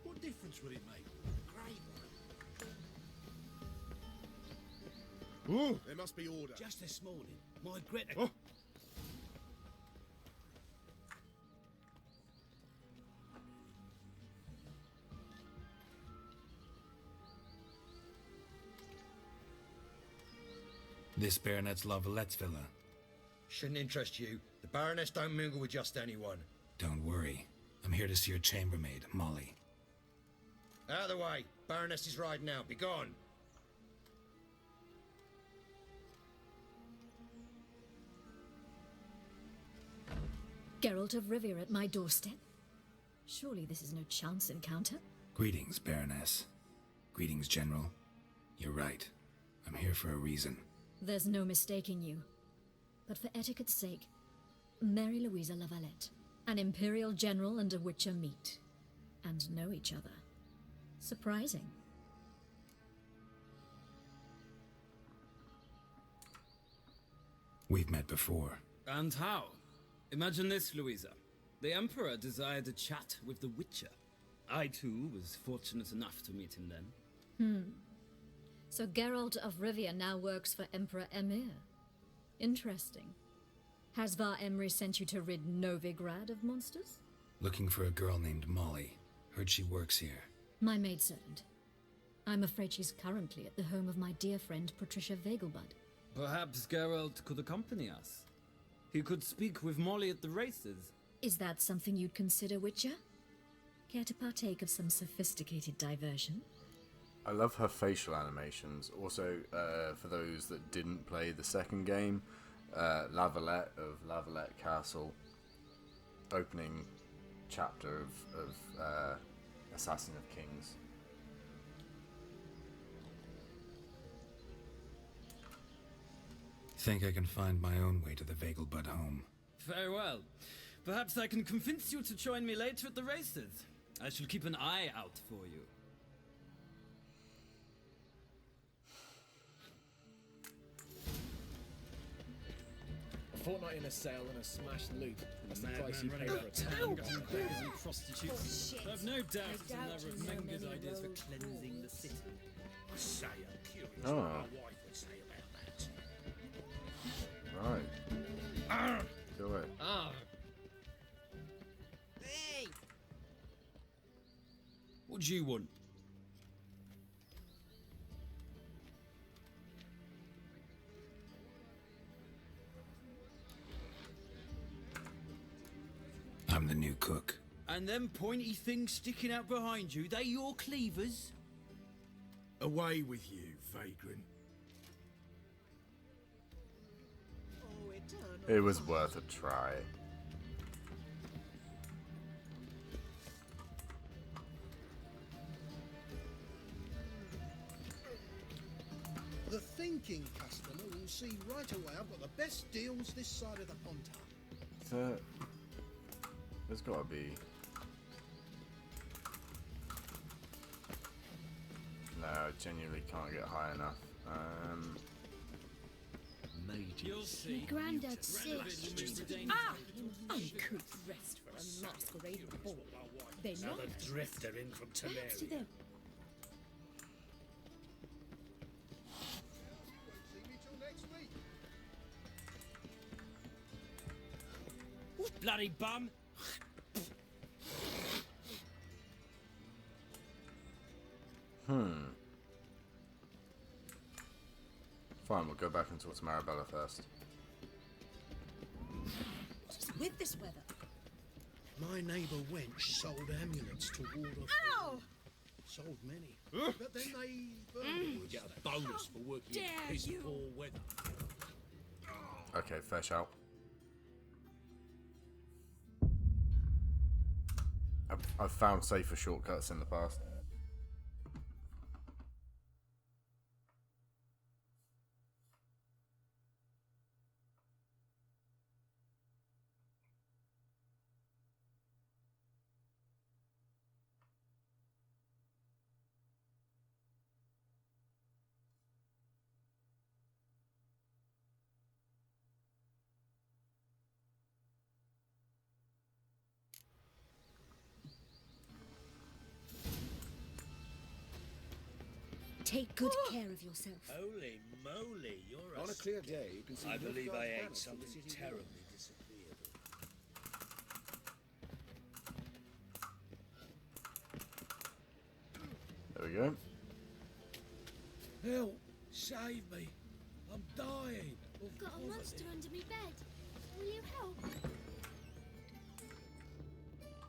What difference would it make? Ooh, there must be order. Just this morning, my Greta... Oh. This baronet's La Valette's villa. Shouldn't interest you. The Baroness don't mingle with just anyone. Don't worry. I'm here to see your chambermaid, Molly. Out of the way. Baroness is riding out. Be gone. Geralt of Rivia at my doorstep? Surely this is no chance encounter? Greetings, Baroness. Greetings, General. You're right. I'm here for a reason. There's no mistaking you. But for etiquette's sake, Mary Louisa La Valette, an Imperial General and a Witcher meet, and know each other. Surprising. We've met before. And how? Imagine this, Louisa. The Emperor desired a chat with the Witcher. I, too, was fortunate enough to meet him then. So Geralt of Rivia now works for Emperor Emir. Interesting. Has Var Emry sent you to rid Novigrad of monsters? Looking for a girl named Molly. Heard she works here. My maidservant. I'm afraid she's currently at the home of my dear friend Patricia Vegelbud. Perhaps Geralt could accompany us. He could speak with Molly at the races. Is that something you'd consider, Witcher? Care to partake of some sophisticated diversion? I love her facial animations. Also, for those that didn't play the second game, La Valette of La Valette Castle, opening chapter of Assassin of Kings. Think I can find my own way to the Vegelbud home. Very well. Perhaps I can convince you to join me later at the races. I shall keep an eye out for you. A fortnight in a cell and a smashed loot. That's the price you pay running for about a town, town. getting beggars and prostitutes. Bullshit. I've no doubt it's I doubt another of you know Menger's many ideas for Romans. cleansing the city. I say I'm curious Oh. what my wife would say about that. Right. Go away. Ah, Hey! What do you want? I'm the new cook. And them pointy things sticking out behind you, they your cleavers? Away with you, vagrant. Oh, eternal. It was worth a try. The thinking customer will see right away I've got the best deals this side of the Pontar. There's gotta be... I genuinely can't get high enough. You'll see. Grandad's sick. Ah! Uncouth rest for a masquerade ball. They're Another not. drifter in from Perhaps to Temeria. them. Bloody bum! Fine, we'll go back and talk to Marabella first. What is with this weather? My neighbour wench sold amulets to ward off. Ow! Sold many. But then they burned. We get a bonus for working in dare piss you. poor weather. Okay, fair shout. I've found safer shortcuts in the past. Take good care of yourself. Holy moly, you're On a clear day, you can see. I believe I Nilfgaard's ate banners something from the city terribly wall. disagreeable. There we go. Help! Save me! I'm dying! I've got a monster under my bed. Will you help?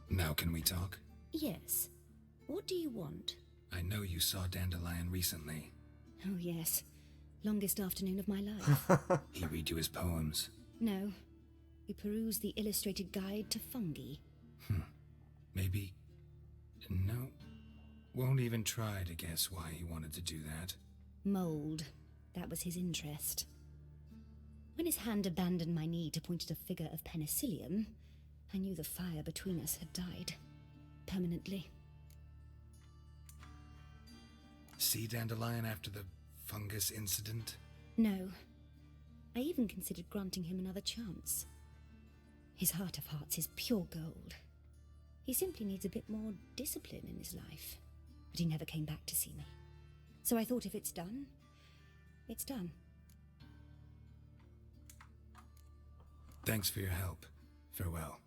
Now can we talk? Yes. What do you want? I know you saw Dandelion recently. Oh, yes. Longest afternoon of my life. He read you his poems. No. We perused the illustrated guide to fungi. Maybe... No. Won't even try to guess why he wanted to do that. Mold. That was his interest. When his hand abandoned my knee to point at a figure of penicillium, I knew the fire between us had died. Permanently. See Dandelion after the fungus incident? No. I even considered granting him another chance. His heart of hearts is pure gold. He simply needs a bit more discipline in his life. But he never came back to see me. So I thought if it's done, it's done. Thanks for your help. Farewell.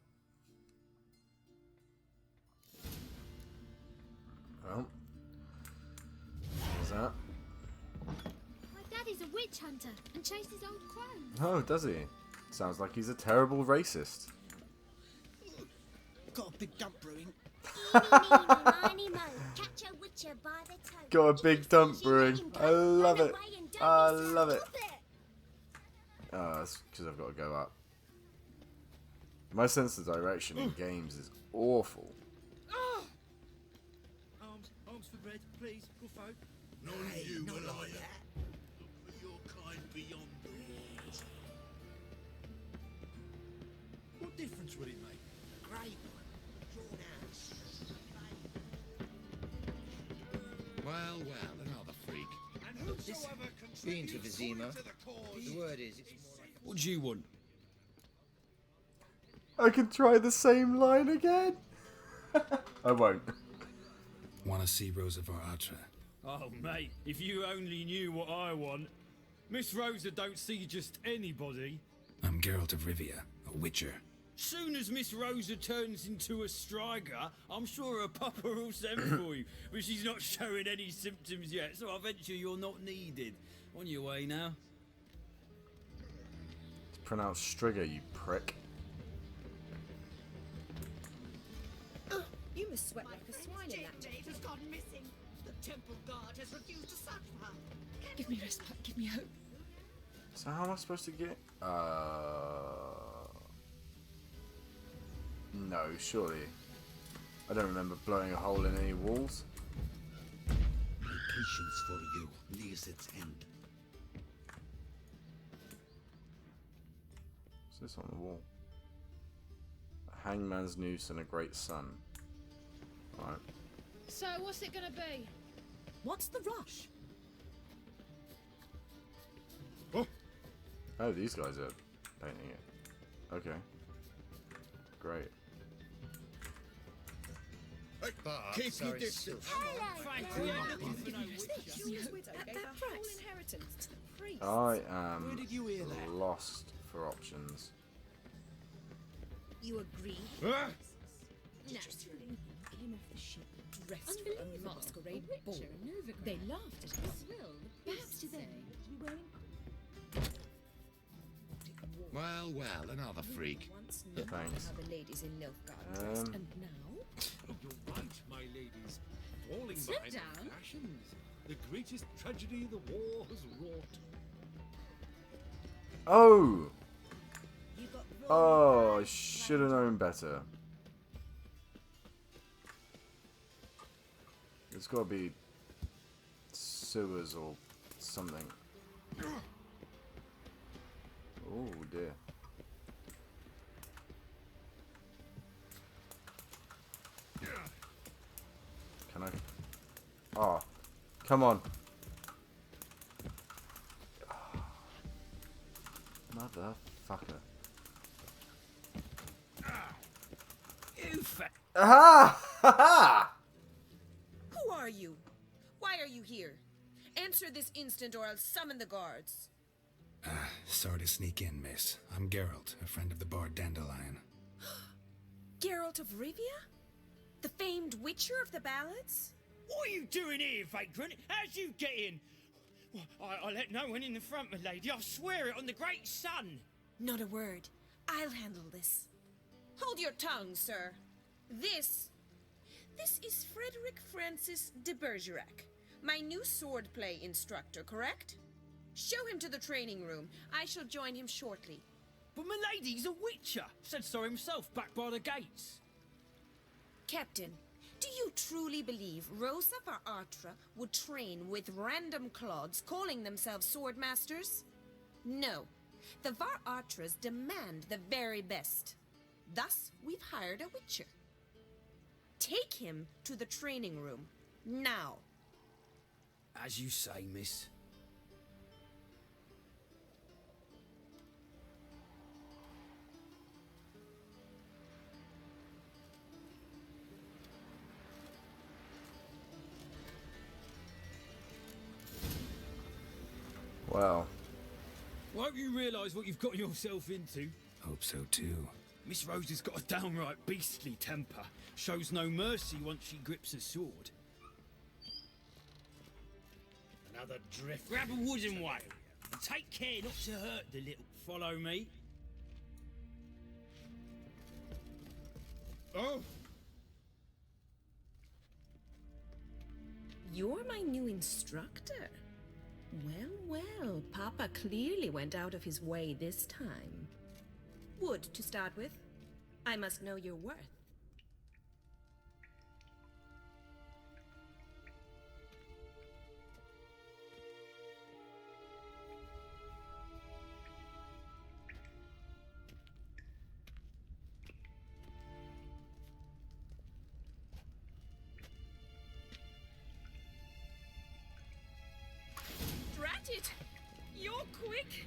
Well, there's that. My daddy's a witch hunter and chases old crones. Oh, does he? Sounds like he's a terrible racist. Got a big dump brewing. Catch a witcher by the toe. Got a big dump brewing. I love it. I love it. Oh, that's because I've got to go up. My sense of direction in games is awful. Arms for bread, please, good folk. None of you will like that. Look for your kind beyond the walls. What difference would it make? A great one. Drawn out. Well, another freak. And Look, this being to Vizima, the word is it's more like... What do you want? I can try the same line again. I won't. Want to see Rosa Atra? Oh, mate, if you only knew what I want. Miss Rosa don't see just anybody. I'm Geralt of Rivia, a witcher. Soon as Miss Rosa turns into a striker, I'm sure her papa will send for you. But she's not showing any symptoms yet, so I venture you're not needed. On your way now. It's pronounced Strigger, you prick. You must sweat like a swine in that Maid has gone missing. The temple guard has refused to search for her. Give me respite, give me hope. So how am I supposed to get... No, surely. I don't remember blowing a hole in any walls. My patience for you nears its end. What's this on the wall? A hangman's noose and a great sun. Right. So, what's it gonna be? What's the rush? Oh, these guys are painting it. Okay. Great. Keep your distance. I am lost for options. You agree? Naturally. Came off the ship dressed for a masquerade ball. They laughed at us. Perhaps they you wearing. Well, well, another freak. Thanks. How the ladies in Nilfgaard dressed, and now You're right, my ladies. Falling Sit behind down. the passions. The greatest tragedy the war has wrought. Oh! Oh, I should have known better. There's got to be sewers or something. Oh dear. Can I? Oh, come on. Motherfucker. You fat. Aha! Ha ha! Who are you? Why are you here? Answer this instant or I'll summon the guards. Sorry to sneak in, miss. I'm Geralt, a friend of the bard Dandelion. Geralt of Rivia? The famed witcher of the ballads? What are you doing here, vagrant? How'd you get in? Well, I let no one in the front, my lady. I swear it on the great sun. Not a word. I'll handle this. Hold your tongue, sir. This is Frederick Francis de Bergerac, my new swordplay instructor, correct? Show him to the training room. I shall join him shortly. But my lady's a witcher. Said so himself back by the gates. Captain, do you truly believe Rosa Varatra would train with random clods calling themselves swordmasters? No. The Varatras demand the very best. Thus, we've hired a witcher. Take him to the training room, now. As you say, miss. Wow. Won't you realise what you've got yourself into? Hope so too. Miss Rosa's got a downright beastly temper. Shows no mercy once she grips a sword. Another drift. Grab a wooden one and take care not to hurt the little. Follow me. Oh! You're my new instructor. Well, Papa clearly went out of his way this time. Wood, to start with. I must know your worth. Drat it! You're quick!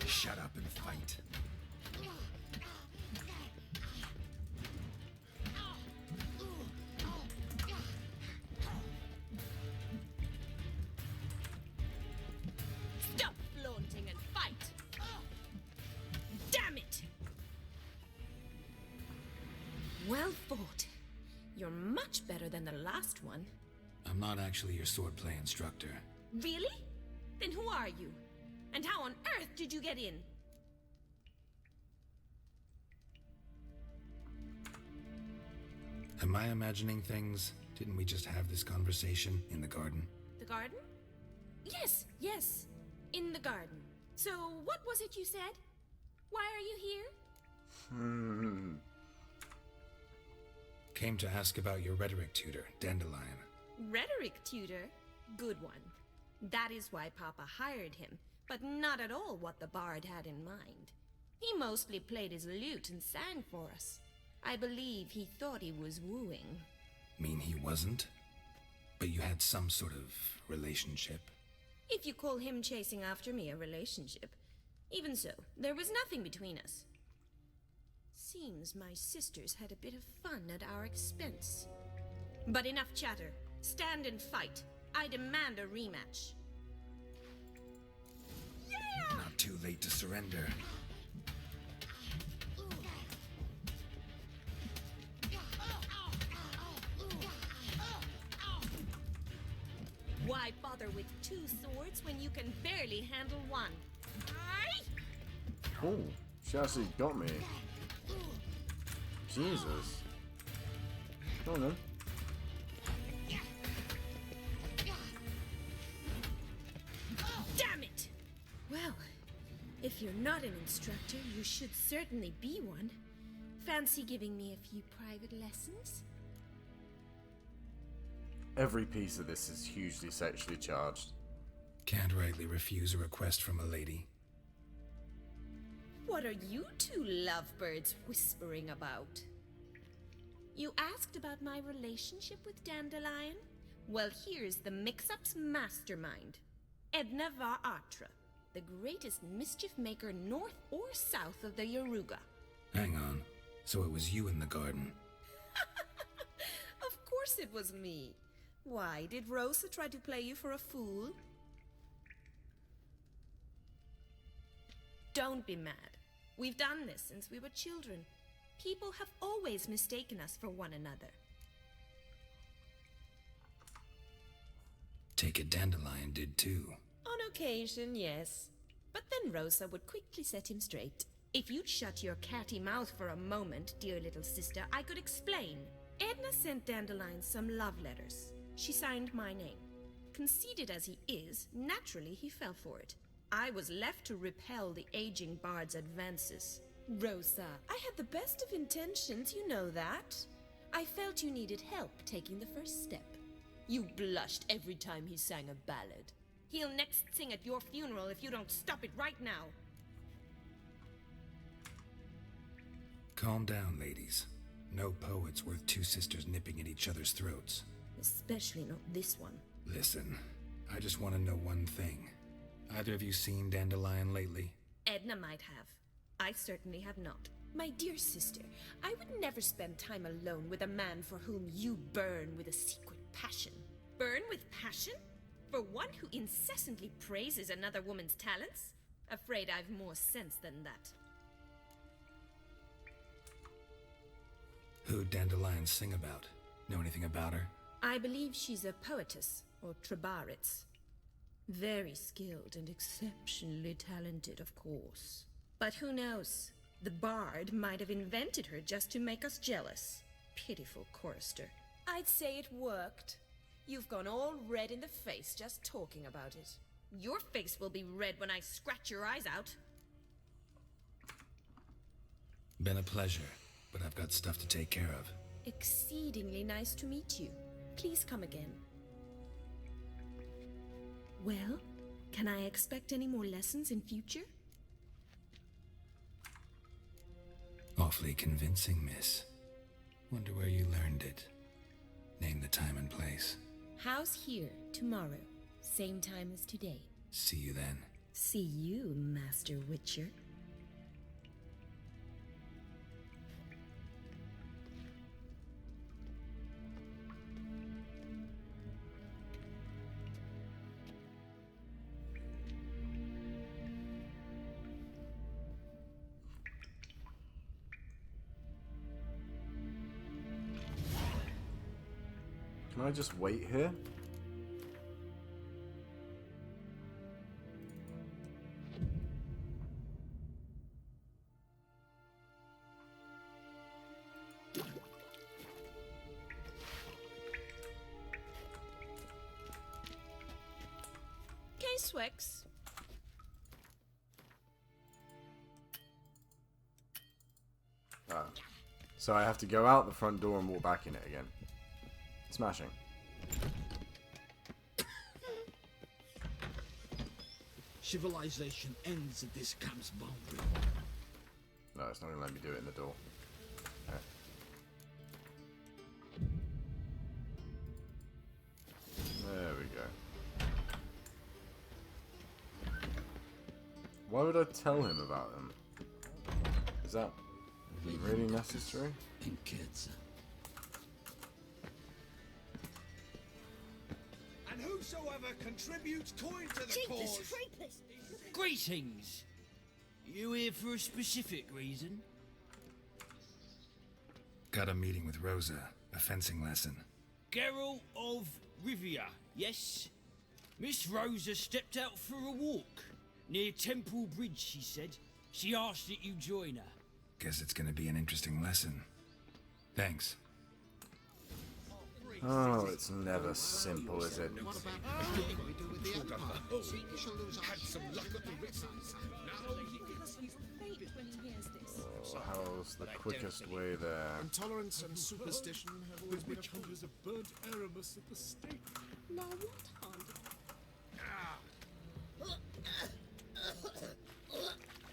Shut up and fight. Stop flaunting and fight! Damn it! Well fought. You're much better than the last one. I'm not actually your swordplay instructor. Really? Then who are you? And how on earth did you get in? Am I imagining things? Didn't we just have this conversation in the garden? The garden? Yes. In the garden. So, what was it you said? Why are you here? Came to ask about your rhetoric tutor, Dandelion. Rhetoric tutor? Good one. That is why Papa hired him, but not at all what the bard had in mind. He mostly played his lute and sang for us. I believe he thought he was wooing. Mean he wasn't? But you had some sort of relationship? If you call him chasing after me a relationship. Even so, there was nothing between us. Seems my sisters had a bit of fun at our expense. But enough chatter. Stand and fight. I demand a rematch. Yeah! Not too late to surrender. Why bother with 2 swords when you can barely handle one? Oh, she actually got me. Jesus. Go on then. Damn it! Well, if you're not an instructor, you should certainly be one. Fancy giving me a few private lessons? Every piece of this is hugely sexually charged. Can't rightly refuse a request from a lady. What are you two lovebirds whispering about? You asked about my relationship with Dandelion? Well, here's the mix-up's mastermind. Edna VALETTE, the greatest mischief maker north or south of the Yaruga. Hang on. So it was you in the garden? Of course it was me. Why, did Rosa try to play you for a fool? Don't be mad. We've done this since we were children. People have always mistaken us for one another. Take it Dandelion did too. On occasion, yes. But then Rosa would quickly set him straight. If you'd shut your catty mouth for a moment, dear little sister, I could explain. Edna sent Dandelion some love letters. She signed my name. Conceited as he is, naturally he fell for it. I was left to repel the aging bard's advances. Rosa, I had the best of intentions, you know that. I felt you needed help taking the first step. You blushed every time he sang a ballad. He'll next sing at your funeral if you don't stop it right now. Calm down, ladies. No poet's worth 2 sisters nipping at each other's throats. Especially not this one. Listen, I just want to know one thing. Either of you seen Dandelion lately? Edna might have. I certainly have not. My dear sister, I would never spend time alone with a man for whom you burn with a secret passion. Burn with passion? For one who incessantly praises another woman's talents? Afraid I've more sense than that. Who'd Dandelion sing about? Know anything about her? I believe she's a poetess, or trabaritz. Very skilled and exceptionally talented, of course. But who knows? The bard might have invented her just to make us jealous. Pitiful chorister. I'd say it worked. You've gone all red in the face just talking about it. Your face will be red when I scratch your eyes out. Been a pleasure, but I've got stuff to take care of. Exceedingly nice to meet you. Please come again. Well, can I expect any more lessons in future? Awfully convincing, miss. Wonder where you learned it. Name the time and place. House here, tomorrow. Same time as today. See you then. See you, Master Witcher. Can I just wait here? Swex. Ah. So I have to go out the front door and walk back in it again. Smashing. Civilization ends at this camp's boundary. No, it's not going to let me do it in the door. Okay. Why would I tell him about them? Is that really necessary? Kids. And whosoever contributes coin to the cause. Greetings. You here for a specific reason? Got a meeting with Rosa. A fencing lesson. Geralt of Rivia, yes? Miss Rosa stepped out for a walk. Near Temple Bridge, she said. She asked that you join her. Guess it's gonna be an interesting lesson. Thanks. Oh, it's never simple, is it? Oh, how's the quickest way there? Intolerance and superstition have always been hunters of burnt Aramus at the stake. Now what harm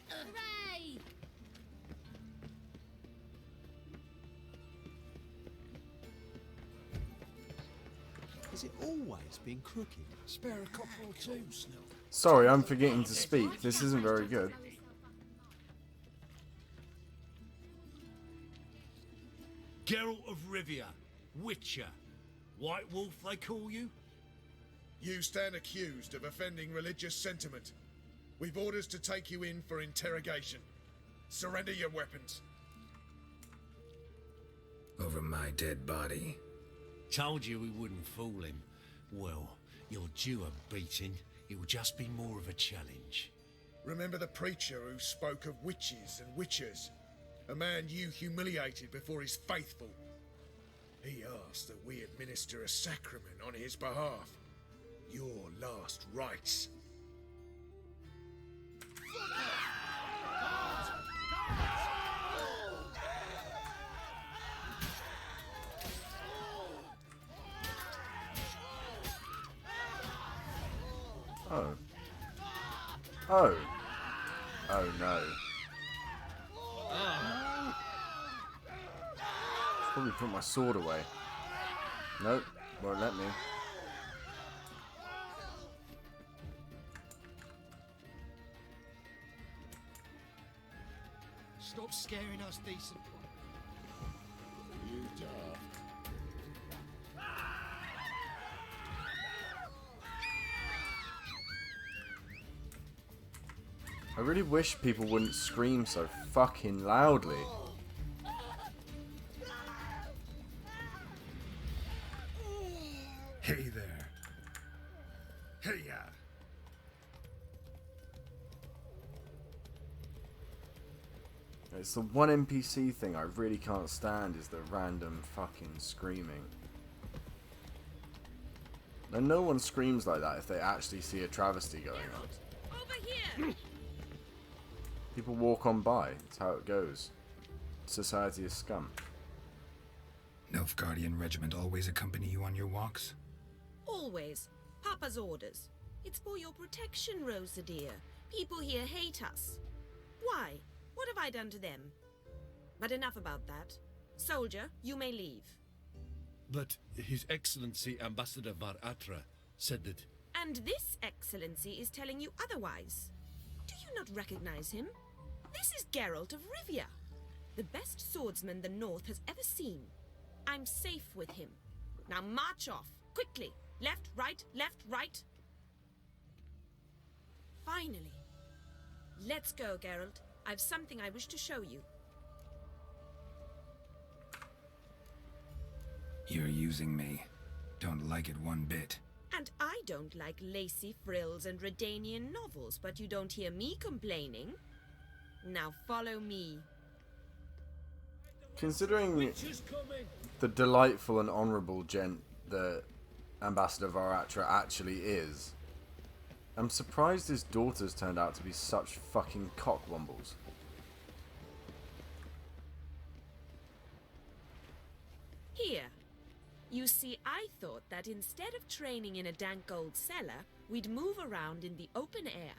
Hooray! Has it always been crooked? Spare a copper or two, Snell. Sorry, I'm forgetting to speak. This isn't very good. Geralt of Rivia, Witcher. White Wolf, they call you? You stand accused of offending religious sentiment. We've orders to take you in for interrogation. Surrender your weapons. Over my dead body. Told you we wouldn't fool him. Well, you're due a beating. It will just be more of a challenge. Remember the preacher who spoke of witches and witchers? A man you humiliated before his faithful. He asked that we administer a sacrament on his behalf. Your last rites. Oh. Oh. Oh no. Probably put my sword away. Nope, won't let me. Stop scaring us, decent. You daft. I really wish people wouldn't scream so fucking loudly. Hey there. Hey-ya. It's the one NPC thing I really can't stand is the random fucking screaming. And no one screams like that if they actually see a travesty going on. Over here! People walk on by. It's how it goes. Society is scum. Nilfgaardian regiment always accompany you on your walks? Always. Papa's orders. It's for your protection, Rosa dear. People here hate us. Why? What have I done to them? But enough about that. Soldier, you may leave. But His Excellency Ambassador Var Atra said that... And this Excellency is telling you otherwise. Do you not recognize him? This is Geralt of Rivia, the best swordsman the North has ever seen. I'm safe with him. Now march off, quickly. Left, right, left, right. Finally. Let's go, Geralt. I've something I wish to show you. You're using me. Don't like it one bit. And I don't like lacy frills and Redanian novels, but you don't hear me complaining. Now follow me. Considering the delightful and honourable gent that Ambassador Varatra actually is, I'm surprised his daughters turned out to be such fucking cockwombles. Here. You see, I thought that instead of training in a dank old cellar, we'd move around in the open air.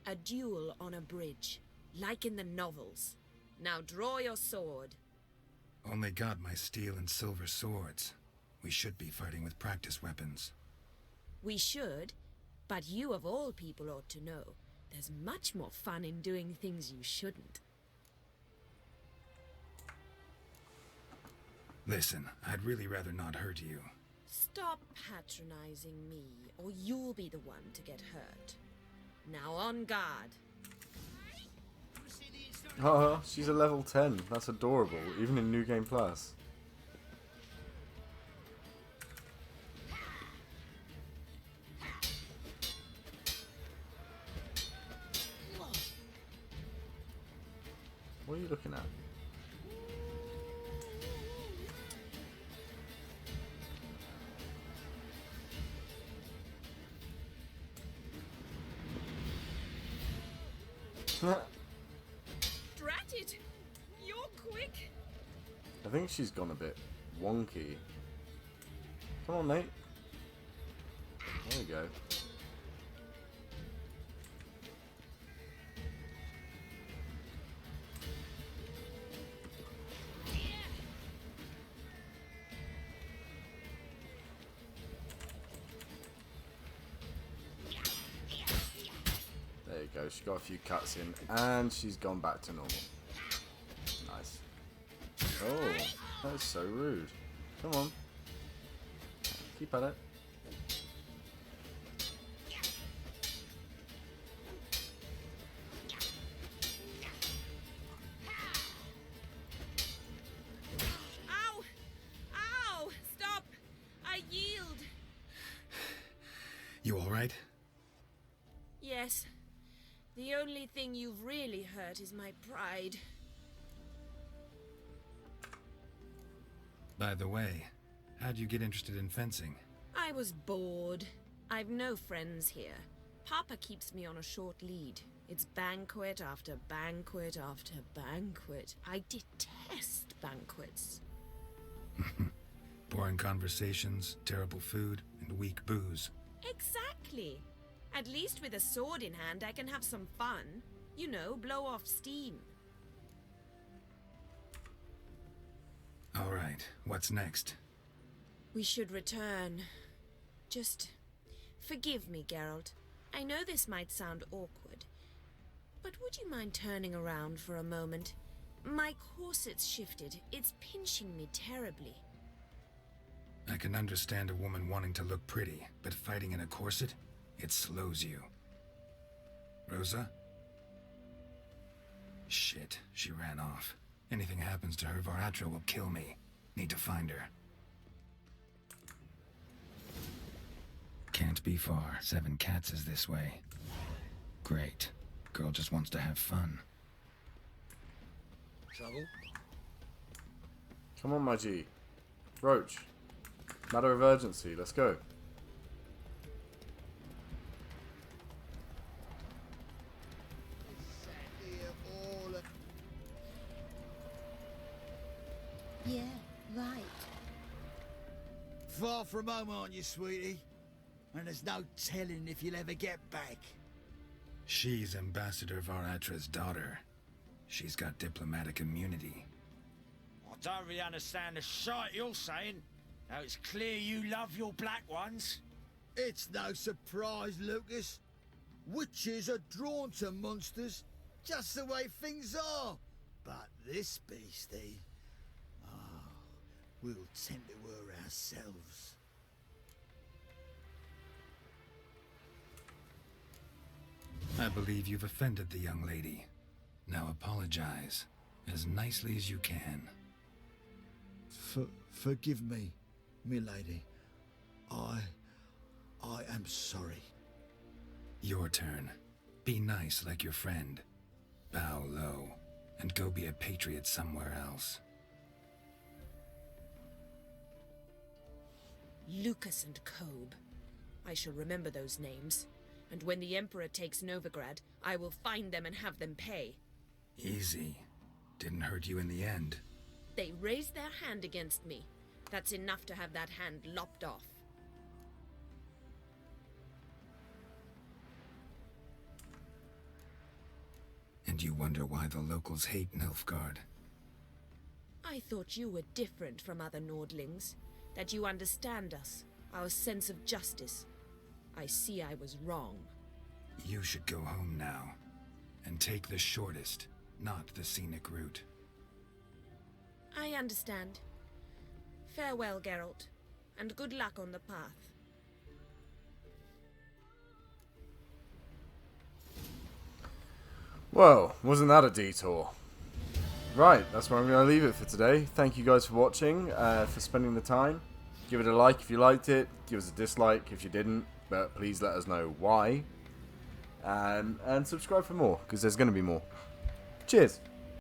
A duel on a bridge, like in the novels. Now draw your sword. Only got my steel and silver swords. We should be fighting with practice weapons. We should, but you of all people ought to know. There's much more fun in doing things you shouldn't. Listen, I'd really rather not hurt you. Stop patronizing me, or you'll be the one to get hurt. Now on guard. Oh, she's a level 10. That's adorable, even in New Game Plus. What are you looking at? Drat it! You're quick! I think she's gone a bit wonky. Come on, mate. There we go. There you go. She got a few cuts in, and she's gone back to normal. Nice. Oh, that is so rude. Come on. Keep at it. Ow! Ow! Stop! I yield! You alright? Yes. The only thing you've really hurt is my pride. By the way, how'd you get interested in fencing? I was bored. I've no friends here. Papa keeps me on a short lead. It's banquet after banquet after banquet. I detest banquets. Boring conversations, terrible food, and weak booze. Exactly. At least with a sword in hand, I can have some fun. You know, blow off steam. Alright, what's next? We should return. Just forgive me, Geralt. I know this might sound awkward, but would you mind turning around for a moment? My corset's shifted. It's pinching me terribly. I can understand a woman wanting to look pretty, but fighting in a corset? It slows you. Rosa? Shit, she ran off. Anything happens to her, VALETTE will kill me. Need to find her. Can't be far. 7 Cats is this way. Great. Girl just wants to have fun. Trouble? Come on, my G. Roach. Matter of urgency. Let's go. Yeah, right. Far from home, aren't you, sweetie? And there's no telling if you'll ever get back. She's Ambassador VALETTE's daughter. She's got diplomatic immunity. I don't really understand the shite you're saying. Now it's clear you love your black ones. It's no surprise, Lucas. Witches are drawn to monsters, just the way things are. But this beastie... we'll tend to her ourselves. I believe you've offended the young lady. Now apologize, as nicely as you can. Forgive me, milady. I am sorry. Your turn. Be nice like your friend. Bow low, and go be a patriot somewhere else. Lucas and Kobe. I shall remember those names. And when the Emperor takes Novigrad, I will find them and have them pay. Easy. Didn't hurt you in the end. They raised their hand against me. That's enough to have that hand lopped off. And you wonder why the locals hate Nilfgaard. I thought you were different from other Nordlings. That you understand us, our sense of justice. I see I was wrong. You should go home now, and take the shortest, not the scenic route. I understand. Farewell, Geralt, and good luck on the path. Well, wasn't that a detour? Right, that's where I'm going to leave it for today. Thank you guys for watching, for spending the time. Give it a like if you liked it, give us a dislike if you didn't, but please let us know why. And subscribe for more, because there's going to be more. Cheers!